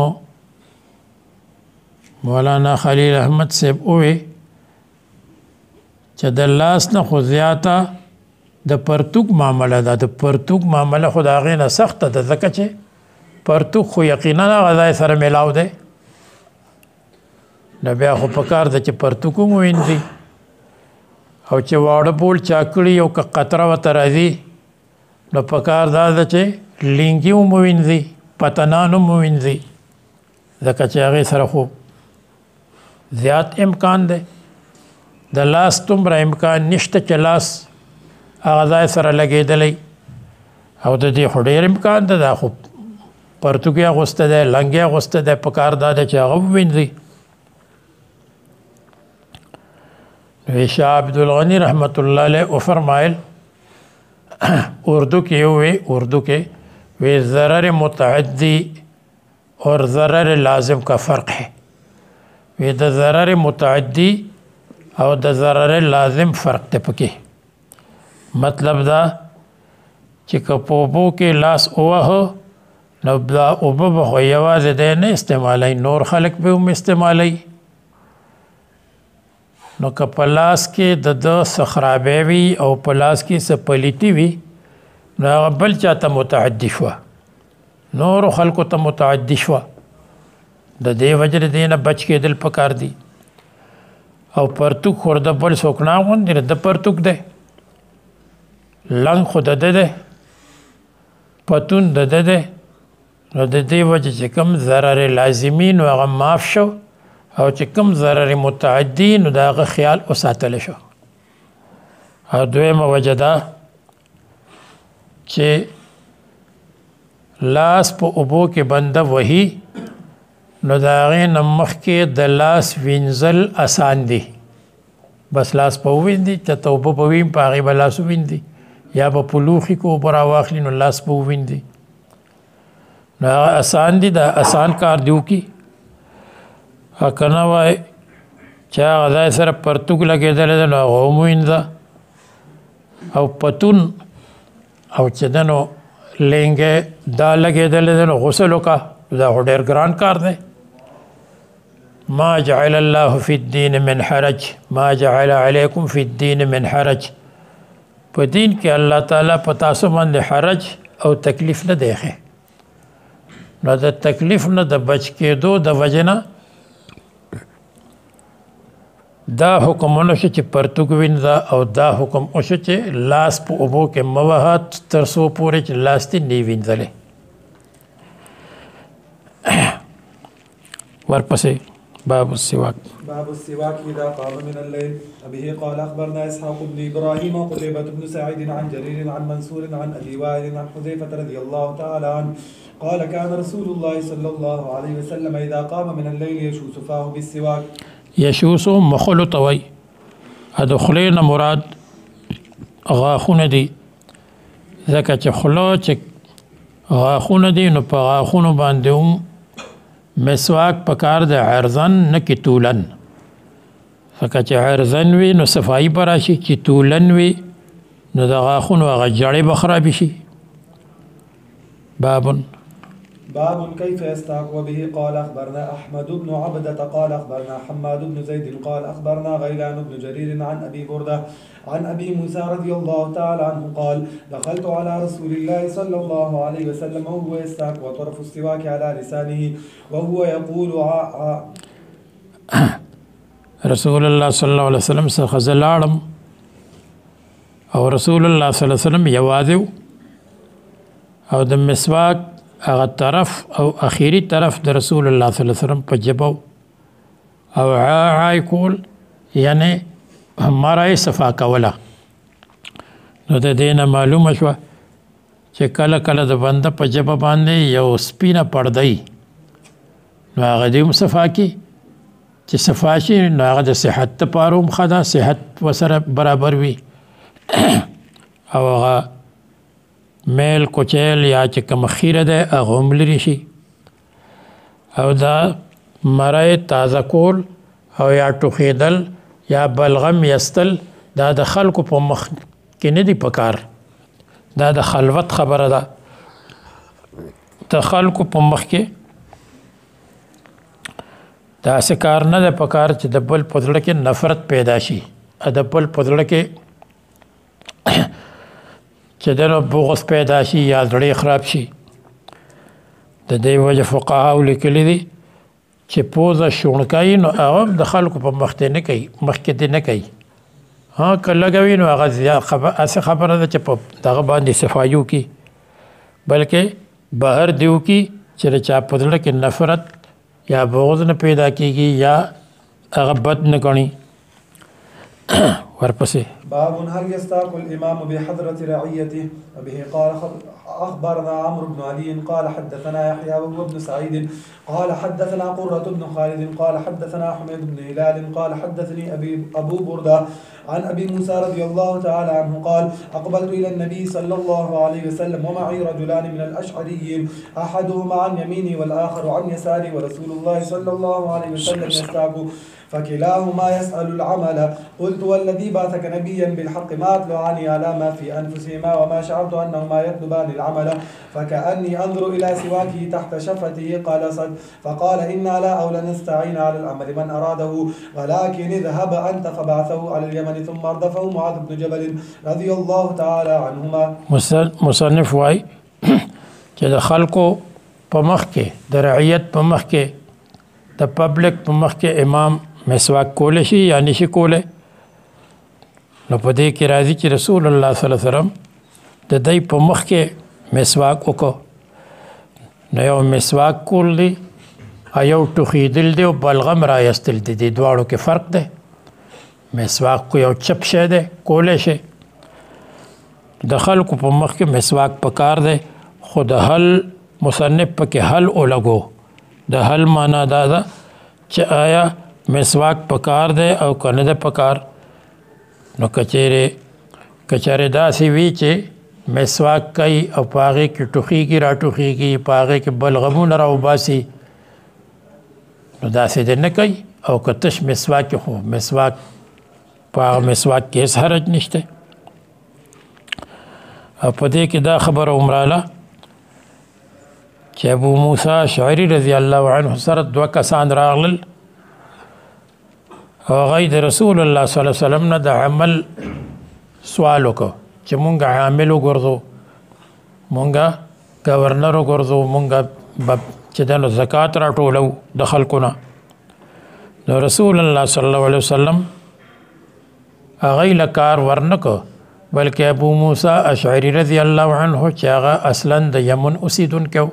مولانا خلیل احمد صاحب ووی چې د لاس نه خو زیاته د پرتوک معامله ده د پرتوک معامله خو د هغې نه سخته ده ځکه چې پرتوک خو یقینا هغه ځای سره میلاو دی نو بیا خو پکار ده چې پرتوک هم ووینځي او چې واړه بول چا کړي او که قطره ورته راځي نو پکار دا ده چې لینګي هم ووینځي پتنان هم ووینځي ځکه چې هغې سره خو زیات امکان دی د لاس دومره امکان نشته چې لاس هغه ځای سره لګېدلی او د دې خو ډېر امکان ده دا خو پرتوګي اغوسته دی لنګې اغوسته دی پکار دا ده چې هغه ووینځي شاه عبدالغنی رحمت الله علیه وفرمایل اردو کې وی ضرر متعدی اور ضرر لازم کا فرق ہے وی د ضرر متعدی او د ضرر لازم فرق ته پکې مطلب دا چې که په اوبو کې لاس ووهه نو دا اوبه به خو یوازې دی نه استعمالوي نور خلک به هم استعمالوي نو که په لاس کې د څه خرابی وي او په لاس کې څه پلیتي وي نو هغه بل چاته متعدي شوه نورو خلکو ته متعدي شوه د دې وجې د دې نه بچ کېدل پکار دي او پرتوک خو د بل څوک نه اغوندي د پرتوک دی لنګ خو د ده دی پتون د ده دی نو د دې وجې چې کوم ضرر لازمي نو هغه معاف شو او چې کوم ضرر متعدي نو د هغه خیال وساتلی شو او دویمه وجه ده چې لاس په اوبو کې بنده وهي نو د هغې نه مخکې د لاس وینځل اسان دي بس لاس په ووینځي چې ته اوبه به ویم په هغې به لاس ووینځي یا به په لوښي کې اوبه راواخلي نو لاس به ووینځي نو هغه اسان دي دا اسان کار دی وکړي که نه وای چې هغه ځای سره پرتوک لګېدلی دی نو هغه هم ووینځه او پتون او چې ده نو لینګې دا لګېدلی دی نو غسل وکړه دا خو ډېر ګران کار دی ما جعل الله فی الدین من حرج ما جعل علیکم فی الدین من حرج په دین کې الله تعالی په تاسو باندې حرج او تکلیف نه دی ایښی نو د تکلیف نه د بچ کېدو د وجې نه دا حکمونه شو چې پرتوګ وینځه او دا حکم وشو چې لاس په اوبو کې مه وهه تر څو پورې چې لاس دې نه وي وینځلی. ورپسې باب السواك. باب السواك إذا قام من الليل. به قال أخبرنا إسحاق بن إبراهيم وقتيبة بن سعيد عن جرير عن منصور عن أبي وائل عن حذيفة رضي الله تعالى عنه قال كان رسول الله صلى الله عليه وسلم إذا قام من الليل يشوس فاه بالسواك. يشوس مخلو توي ادخلين مراد غاخونه دي ځکه چې خلو چې غاخونه دي نو په غاخونو باندې هم مسواک پکار د عرضن نه کې طولن ځکه چې عرضن وي نو صفایي به راشي چې طولن وي نو د غاخونو هغه جړې به خرابې شي. باب كيف يستاك. وبه قال أخبرنا أحمد بن عبدة قال أخبرنا حماد بن زيد قال أخبرنا غيلان بن جرير عن أبي بردة عن أبي موسى رضي الله تعالى عنه قال دخلت على رسول الله صلى الله عليه وسلم وهو يستاك وطرف السواك على لسانه وهو يقول رسول الله صلى الله عليه وسلم سخزلارم او رسول الله صلى الله عليه وسلم يواذو او د مسواک هغه طرف او اخیری طرف د رسول الله صلی الله علیه وسلم په جبو او عای کول یعنی هماره صفا کوله. نو د دینه معلومه شوه چې کله کله د بنده په جبه باندې یو سپینه پردی نو هغه دې هم صفا کی چې صفا شي نو هغه د صحت لپاره هم ښه ده، صحت ورسره برابر وي او هغه میل کوچیل یا چې کوم خیره ده هغه هم لرې شي. او دا مرای تازه کول او یا ټوخېدل یا بلغم یستل دا د خلکو په مخ کې نه دي پکار، دا د خلوت خبره ده. د خلکو په مخ کې داسې کار نه ده پکار چې د بل په زړه کې نفرت پیدا شي، د بل په زړه کې چې دنو بغض پیدا شي یا زړه خراب شي. د دې وجه فقهاو لیکلي دي چې پوزه شونکای نو هغه د خلکو په مخ ته نه کوي، مخکې دې نه کوي. ها که لګوي نو هغه خبره ده چې په دغه باندې صفایو کی، بلکې بهر دیو کی چې چا په زړه کې نفرت یا بغض نه پیدا کیږي یا هغه بد نه ګڼي. ورپسې باب هل يستاك الإمام بحضرة رعيته. وبه قال أخبرنا عمرو بن علي قال حدثنا يحيى وهو ابن سعيد قال حدثنا قرة بن خالد قال حدثنا حميد بن هلال قال حدثني أبو بردة عن أبي موسى رضي الله تعالى عنه قال أقبلت إلى النبي صلى الله عليه وسلم ومعي رجلان من الأشعريين أحدهما عن يميني والآخر عن يساري ورسول الله صلى الله عليه وسلم يستاك فكلاهما يسأل العمل. قلت والذي بعثك نبيا بالحق ما أطلعني على ما في أنفسهما وما شعرت أنهما يطلبان العمل فكأني أنظر إلى سواكه تحت شفته. قال صد. فقال إنا لا أولى نستعين على العمل من أراده ولكن اذهب أنت. فبعثه على اليمن ثم أردفه معاذ بن جبل رضي الله تعالى عنهما. مصنف واي چې د خلکو په مخ کې د رعیت په مخ کې د پبلک په مخ کې امام مسواک کولی شي یا نشي کولی. نو په دې کې راځي چې رسول الله صلی الله علیه وسلم د دوی په مخ کې مسواک وکړو. نو یو مسواک کول دی یو ټوخېدل دی او بلغم رایستل دی، دې دواړو کې فرق دی. مسواک کو یو چپ شی دی کولی شي، د خلکو په مخ کې مسواک پکار دی. خو د حل مصنف پکې حل ولګو. د حل معنا دا ده چې آیا مسواک پکار دی او کنه ده پکار. نو کچېره داسې وي چې مسواک کوي او په هغې کې ټوخېږي راټوخېږي، په هغې کې بلغمونه راوباسي، نو داسې دی نه کوي. او که تش مسواک خو مسواک په هغه مسواک کې هېڅ حرج نشته. او په دې کې دا خبره عمراله چې ابو موسی اشعري رضی الله عنه سره دوه کسان راغلل او هغه د رسول الله صلی الله علیه وسلم نه د عمل سوال وکړو چې مونږ عامل وګرځو، مونږ گورنر وګرځو، مونږ چې د زکات راټولو د خلکو نه. نو رسول الله صلی الله علیه وسلم هغه لکار ورنکو بلکې ابو موسی اشعری رضی الله عنه چې هغه اصلا د یمن اوسیدونکی و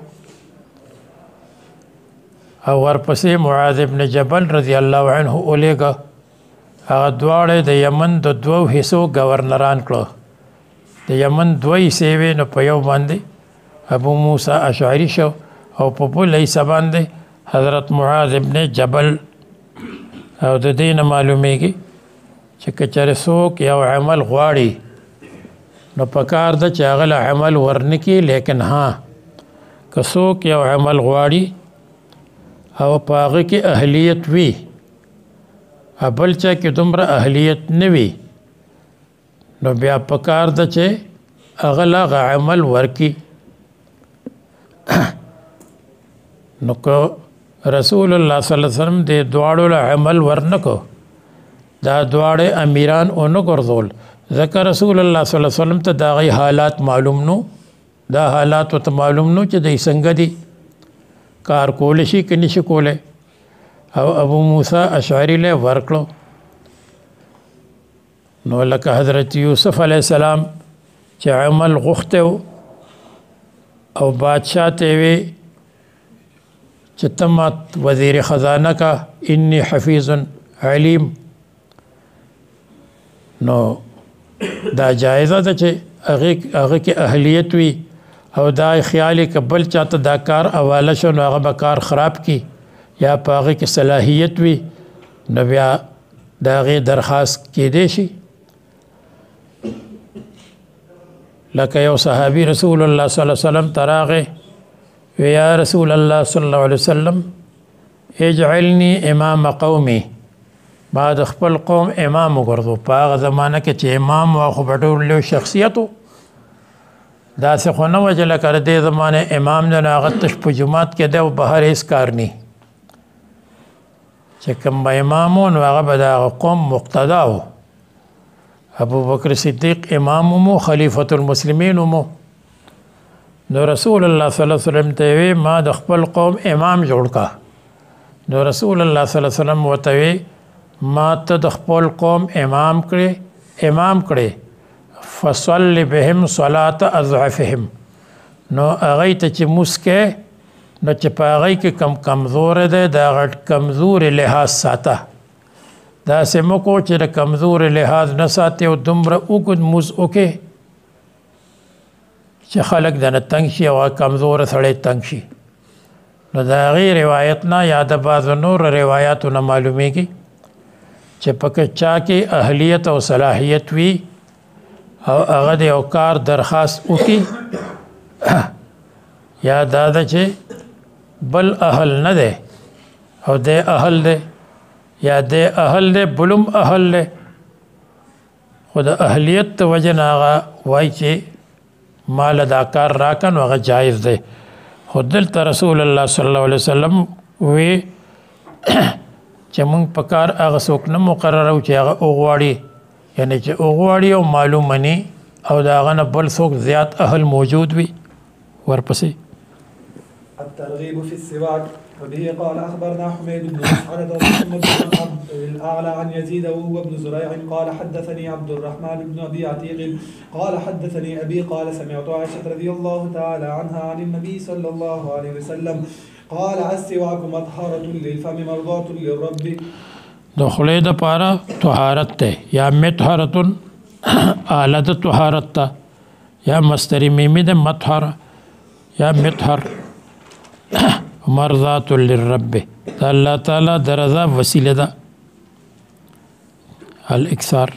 او ورپسې معاذ ابن جبل رضی الله عنه اولیګه هغه دواړه د یمن د دوو حصو گورنران کړو د یمن دوی سیوی نو په یو باندې ابو موسی اشعری شو او په بل حصہ باندې حضرت معاذ ابن جبل او د دین معلومیږي چې کچره څوک یو عمل غواړي نو پکار د چې هغه عمل ورنکي لیکن ها که څوک یو عمل غواړي او پاغه کې اهلیت وي بل چا کې دومره اهلیت نه وي نو بیا پکار د چې هغه عمل ورکی نو کو رسول الله صلی الله علیه وسلم د دواړو عمل ورنکو دا دواړه امیران اونو ګرځول ذکر رسول الله صلی الله علیه وسلم ته دا غي حالات معلوم نو دا حالات ته معلوم نو چې د څنګه دي کار کول شي کني شي کوله او ابو موسی اشعری له ورکلو نو لکه حضرت یوسف علیہ السلام چې عمل غوښته او بادشاہ ته وی چې تمت وزیر خزانه کا انی حفیظ علیم نو دا جایزه ده چې هغه کې اهلیت وي او دا خیال کبل چاته دا کار حواله شو نو هغه به کار خراب کی یا په هغه کې صلاحیت وي نو بیا دا غي درخواست کېدې شي لکه یو صحابي رسول الله صلی الله علیه وسلم تراغه یا رسول الله صلی الله علیه وسلم اجعلني امام قومي بعد خپل قوم امام وګرځو په هغه زمانه کې چې امام واخو بډور له شخصیتو دا څه خو نه وجه لکه د دې زمانه امام نه هغه تش په جماعت کې د بهر هیڅ کار نه چې کوم امامون هغه به د قوم مقتدا و ابو بکر صدیق امام مو خلیفۃ المسلمین مو نو رسول الله صلی الله علیه وسلم ته ما د خپل قوم امام جوړ کا نو رسول الله صلی الله علیه وسلم وته ما ته د خپل قوم امام کړي فصل بهم صلاه اضعفهم نو هغه ته چې مسکه نو چې په هغه کې کمزور ده دا غټ کمزور لحاظ ساته دا سمو کو چې د کمزور لحاظ نه ساتي او دومره وګد موز اوکه چې خلق د تنگ شي او کمزور سړی تنگ شي نو دا غیر روایت نه یاد باز نور روایتو نه معلومیږي چې پکې چا کې اهلیت او صلاحیت وي او هغه د یو کار درخواست وکي یا دا چې بل اهل نه ده او د اهل ده یا د اهل ده بلوم اهل ده خود اهلیت وجه هغه وای چې مال دا کار راکن هغه جایز ده خود دلته رسول الله صلی الله علیه وسلم وی چې مونږ په کار هغه څوک نه مقرر او چې هغه اوغواړي یعنی چې اوغواړي او معلوم مني او دا هغه نه بل څوک زیات اهل موجود وي ورپسې الترغيب في السواك وبه قال أخبرنا حميد بن مسعدة ومحمد بن عبد الأعلى عن يزيد وهو ابن زريع قال حدثني عبد الرحمن بن أبي عتيق قال حدثني أبي قال سمعت عائشة رضي الله تعالى عنها عن النبي صلى الله عليه وسلم قال السواك مطهرة للفم مرضاة للرب دخله د پاره طهارت ته یا مطهرة آلت طهارت ته یا مستری میمی د مطهر یا مطهر مرضات للرب الله تعالی درزا وسیله ده الاكثار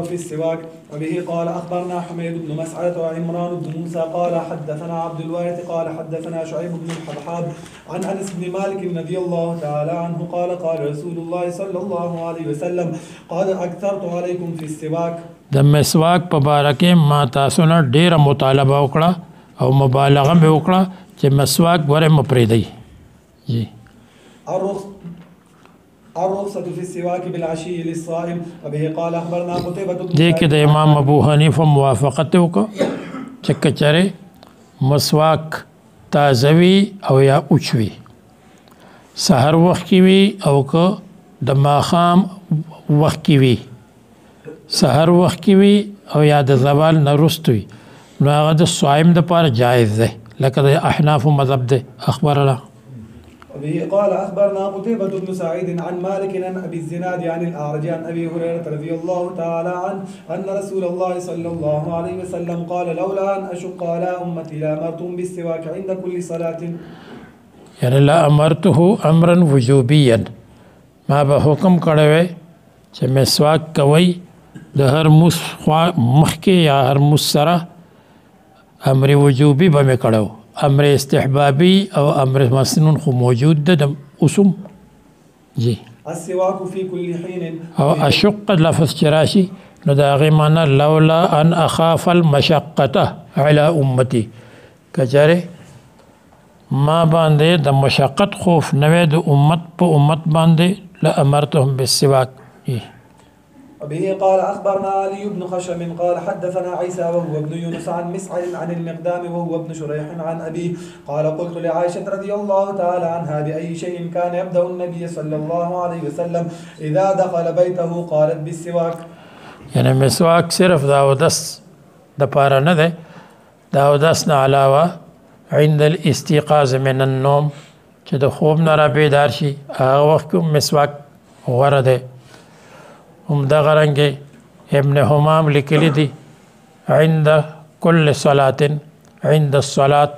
في السواك وبه قال أخبرنا حميد بن مسعدة وعمران بن موسى قال حدثنا عبد الوارث قال حدثنا شعيب بن الحبحاب عن أنس بن مالك رضي الله تعالى عنه قال قال رسول الله صلى الله عليه وسلم قد أكثرت عليكم في السواك د مسواک په بارکه ما تاسو نه ډیره مطالبه وکړه او مبالغه مې وکړه چې مسواک ګوره مپریدي جی الرخصة في السواك بالعشي للصائم وبه قال أخبرنا قتيبة بن دې کې د امام ابو حنیفه موافقت وکړه چې کچره مسواک تازوي او یا اوچوي سحر وخت کې وي او که د ماخام وخت کې وي سحر وخت کې وي او یا د زوال نه وروسته وي نو هغه د صائم دپاره جایز دی لکه د احنافو مذهب دی. اخبرنا وبه قال أخبرنا قتيبة بن سعيد عن مالك عن أبي الزناد عن الأعرج عن أبي هريرة رضي الله تعالى عنه أن رسول الله صلى الله عليه وسلم قال لولا أن أشق على أمتي لأمرتهم بالسواك عند كل صلاة. یعنی لا امرته امرا وجوبیا ما به حکم کړی وی چې مسواک کوي د هر مس مخکې یا هر مس سره امر وجوبي به مې کړو، امر استحبابي او امر مسنون خو موجود ده د اسم جی. السواك في كل حين او اشق لفظ چې راشي نو د هغې معنی لولا ان اخاف المشقته على امتي کچره ما باندې د مشقت خوف نوې د امت په امت باندې لامرتهم بالسواك. وبه قال أخبرنا علي بن خشم قال حدثنا عيسى وهو ابن يونس عن مسعر عن المقدام وهو ابن شريح عن أبيه قال قلت لعائشة رضي الله تعالى عنها بأي شيء كان يبدأ النبي صلى الله عليه وسلم إذا دخل بيته قالت بالسواك. يعني مسواك صرف دا اودس د پاره نه ده، دا اودس نه علاوه عند الاستيقاظ من النوم چې د خوب نه را بیدار شي هغه وخت کې مسواک غوره ده. هم دغه رنګې ابن حمام لیکلی دي عند كل صلاة عند الصلاة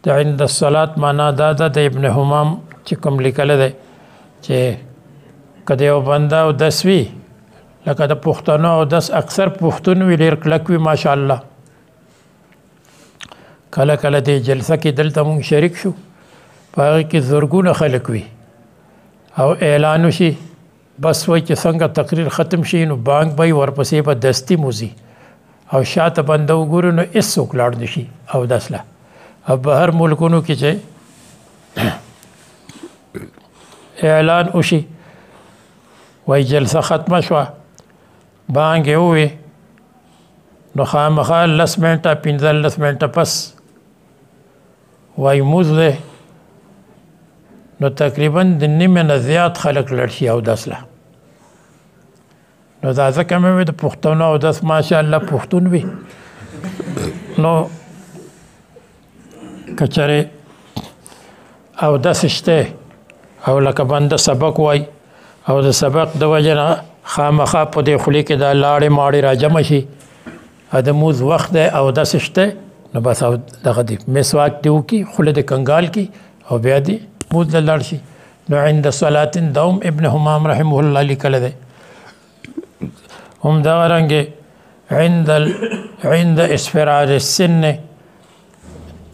د عند الصلاة معنا دا ده د ابن حمام چې کوم لیکلی دی چې که یو بنده اودس وي لکه د پښتنو اودس اکثر پښتون وي ډېر کلک وي ماشاءالله. کله کله د جلسه کې دلته مونږ شریک شو په هغې کې زرګونه خلک وي او اعلان وشي بس وای چې څنګه تقریر ختم شي نو بانک به ورپسې په دستی موزي او شاته بنده وګورو نو هېڅوک لاړ نه شي اودس له. او بهر ملکونو کې چې اعلان وشي وای جلسه ختمه شوه بانک یې ووې نو خامخا 10 منټه 15 منټه پس وای موز دی نو تقریبا د نیمه نه زیات خلک لړ شي اودس له. نو دا ځکه مې وې د پښتنو اودس ماشاءالله پښتون وي نو که چېرې اودس شته او لکه بنده سبق وای او د سبق د وجې نه خامخا په دې خولې کې دا لاړې ماړې راجمع شي د موز وخت دی اودس شته نو بس دغه دی مسواک دې وکړي خوله د کنګال کړي او بیا دې موز له لاړ شي. نو عند صلاة دوم ابن حمام رحمه الله لیکلی دی. هم دغه رنګې عند اسفرار السن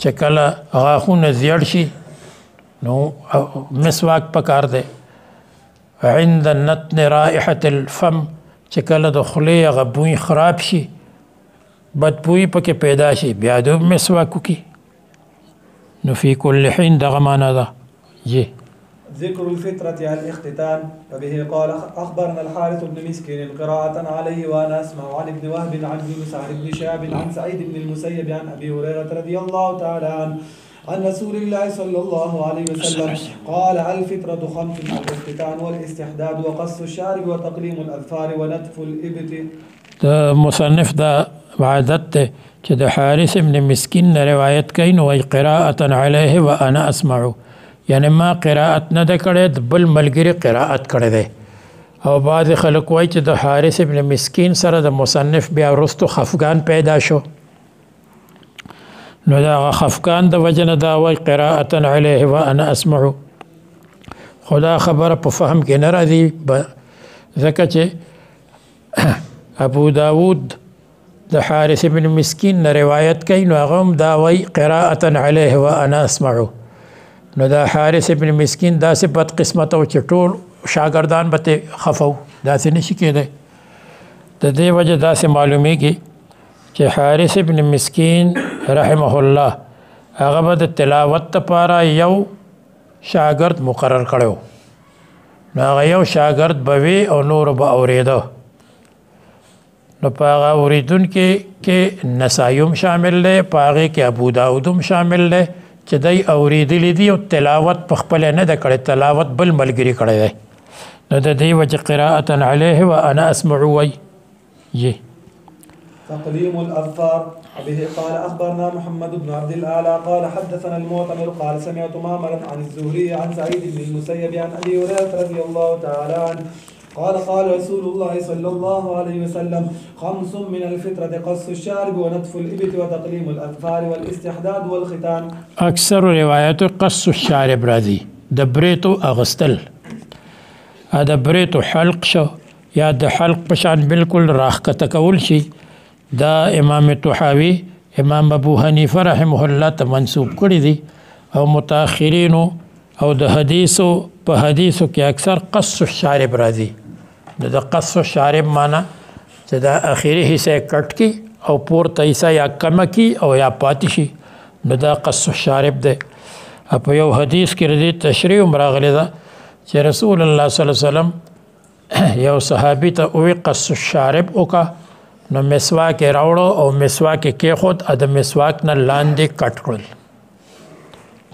چې کله غاښونه زیړ شي نو مسواک پکار دی. عند نتن رائحة الفم چې کله د خولې هغه بوی خراب شي بدبوی پکې پیدا شي بیا د مسواک وکړي. نو فی کل حین دغه معنا ده جی. ذكر الفترة على الاختتان. وبه قال أخبرنا الحارث بن مسكين قراءة عليه وأنا أسمع عن ابن وهب عن يونس عن ابن شهاب عن سعيد بن المسيب عن أبي هريرة رضي الله تعالى عنه عن رسول الله صلى الله عليه وسلم قال الفطرة 5: الاختتان والاستحداد وقص الشارب وتقليم الأظفار ونتف الإبط. د مصنف دا عادت ده چې د حارث ابن مسکین نه روایت کوي نو وایي قراءة علیه وانا اسمعو، یعنی ما قراءت نه ده کړی د بل ملګري قراءت کړی دی. او بعض خلک وایي چې د حارث ابن مسکین سره د مصنف بیا وروستو خفګان پیدا شو نو دا خفګان د وجه نه دا وایي قراءة علیه وانا اسمعو. خدا خبره په فهم کې نه راځي ځکه چې ابو داود د حارث ابن مسکین نه روایت کوي نو هغه هم دا وایي قراءة علیه وانا اسمعو. نو دا حارث ابن مسکین داسې بد قسمت او چې ټول شاګردان به ته خفو داسې نشي کېدی. د دې وجه داسې معلومیږي چې حارث ابن مسکین رحمه الله هغه به د تلاوت لپاره یو شاګرد مقرر کړی نو هغه یو شاګرد به وي او نور به اورېده. نو په هغه اورېدونکي کې نسایي هم شامل دی، په هغې کې ابو داود هم شامل دی چې دی اورېدلی دي او تلاوت په خپله نه ده کړی، تلاوت بل ملګري کړی دی. نو د دې وجه قراءة علیه وانا اسمعو وایي. جی تقليم الأظفار. وبه قال أخبرنا محمد بن عبد الأعلى قال حدثنا المعتمر قال سمعت معمرا عن الزهري عن سعيد بن المسيب عن أبي هريرة رضي الله تعالى عنه قال قال رسول الله صلى الله عليه وسلم 5 من الفطرة قص الشارب ونتف الإبط وتقليم الأظفار والاستحداد والختان. اکثر روایتو قص الشارب راځي د بریتو اغستل د بریتو حلق شو یا د حلق پشان بالکل راخکته کول شي دا امام طحاوی امام ابو حنیفه رحمه الله ته منسوب کړی دي او متأخرینو او د حدیثو په حدیثو کې اکثر قص الشارب راځي د قص الشارب معنا چې دا اخیری حصہ کټ کی او پورته حصہ یا کم کی او یا پاتې شي نو دا قص الشارب ده. په یو حدیث کې ردی تشریح راغلی ده چې رسول الله صلی الله علیه وسلم یو صحابي ته وی قص الشارب وکا نو مسواک راوړو او مسواک کې خود د مسواک نه لاندې کټ کړل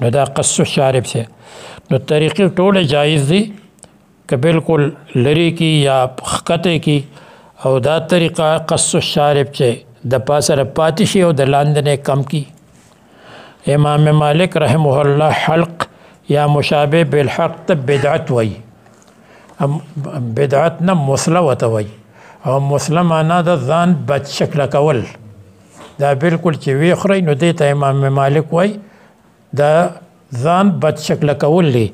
نو دا قص الشارب شه. نو طریقې ټوله جایز دي که بالکل لری کی یا خکته کی او دا طریقه قص الشارب چې د پاسه پاتې شي او د لاندې نه کم کی. امام مالک رحمه الله حلق یا مشابه بالحق ته بدعت وای بدعت نه مسله وته وای او مسله معنا د ځان بد شکل کول دا بالکل چې وی خوري نو دې ته امام مالک وای دا ځان بد شکل کول دي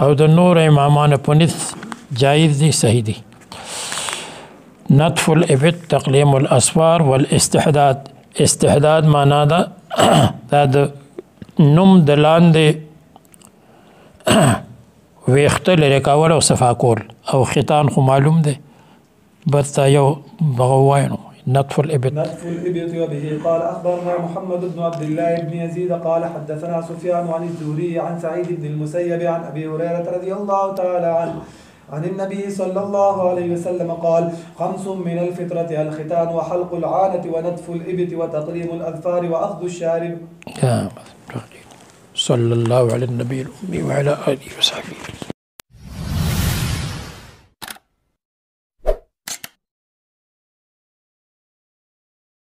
او د نور امامانو په نس جایز دي صحیح دي. نطف الابط تقلیم الاسفار والاستحداد. استحداد معنا دا د نوم د لاندې ویخته لري کول او صفا کول او ختان خو معلوم دی بس دا یو بغوینو نطف الابط. نطف الإبط. وبه قال أخبرنا محمد بن عبد الله بن يزيد قال حدثنا سفيان عن الزهري عن سعيد بن المسيب عن أبي هريرة رضي الله تعالى عنه عن النبي صلى الله عليه وسلم قال 5 من الفطرة الختان وحلق العانة ونتف الإبط وتقليم الأظفار وأخذ الشارب. صلى الله على النبي الأمي وعلى آله وصحبه.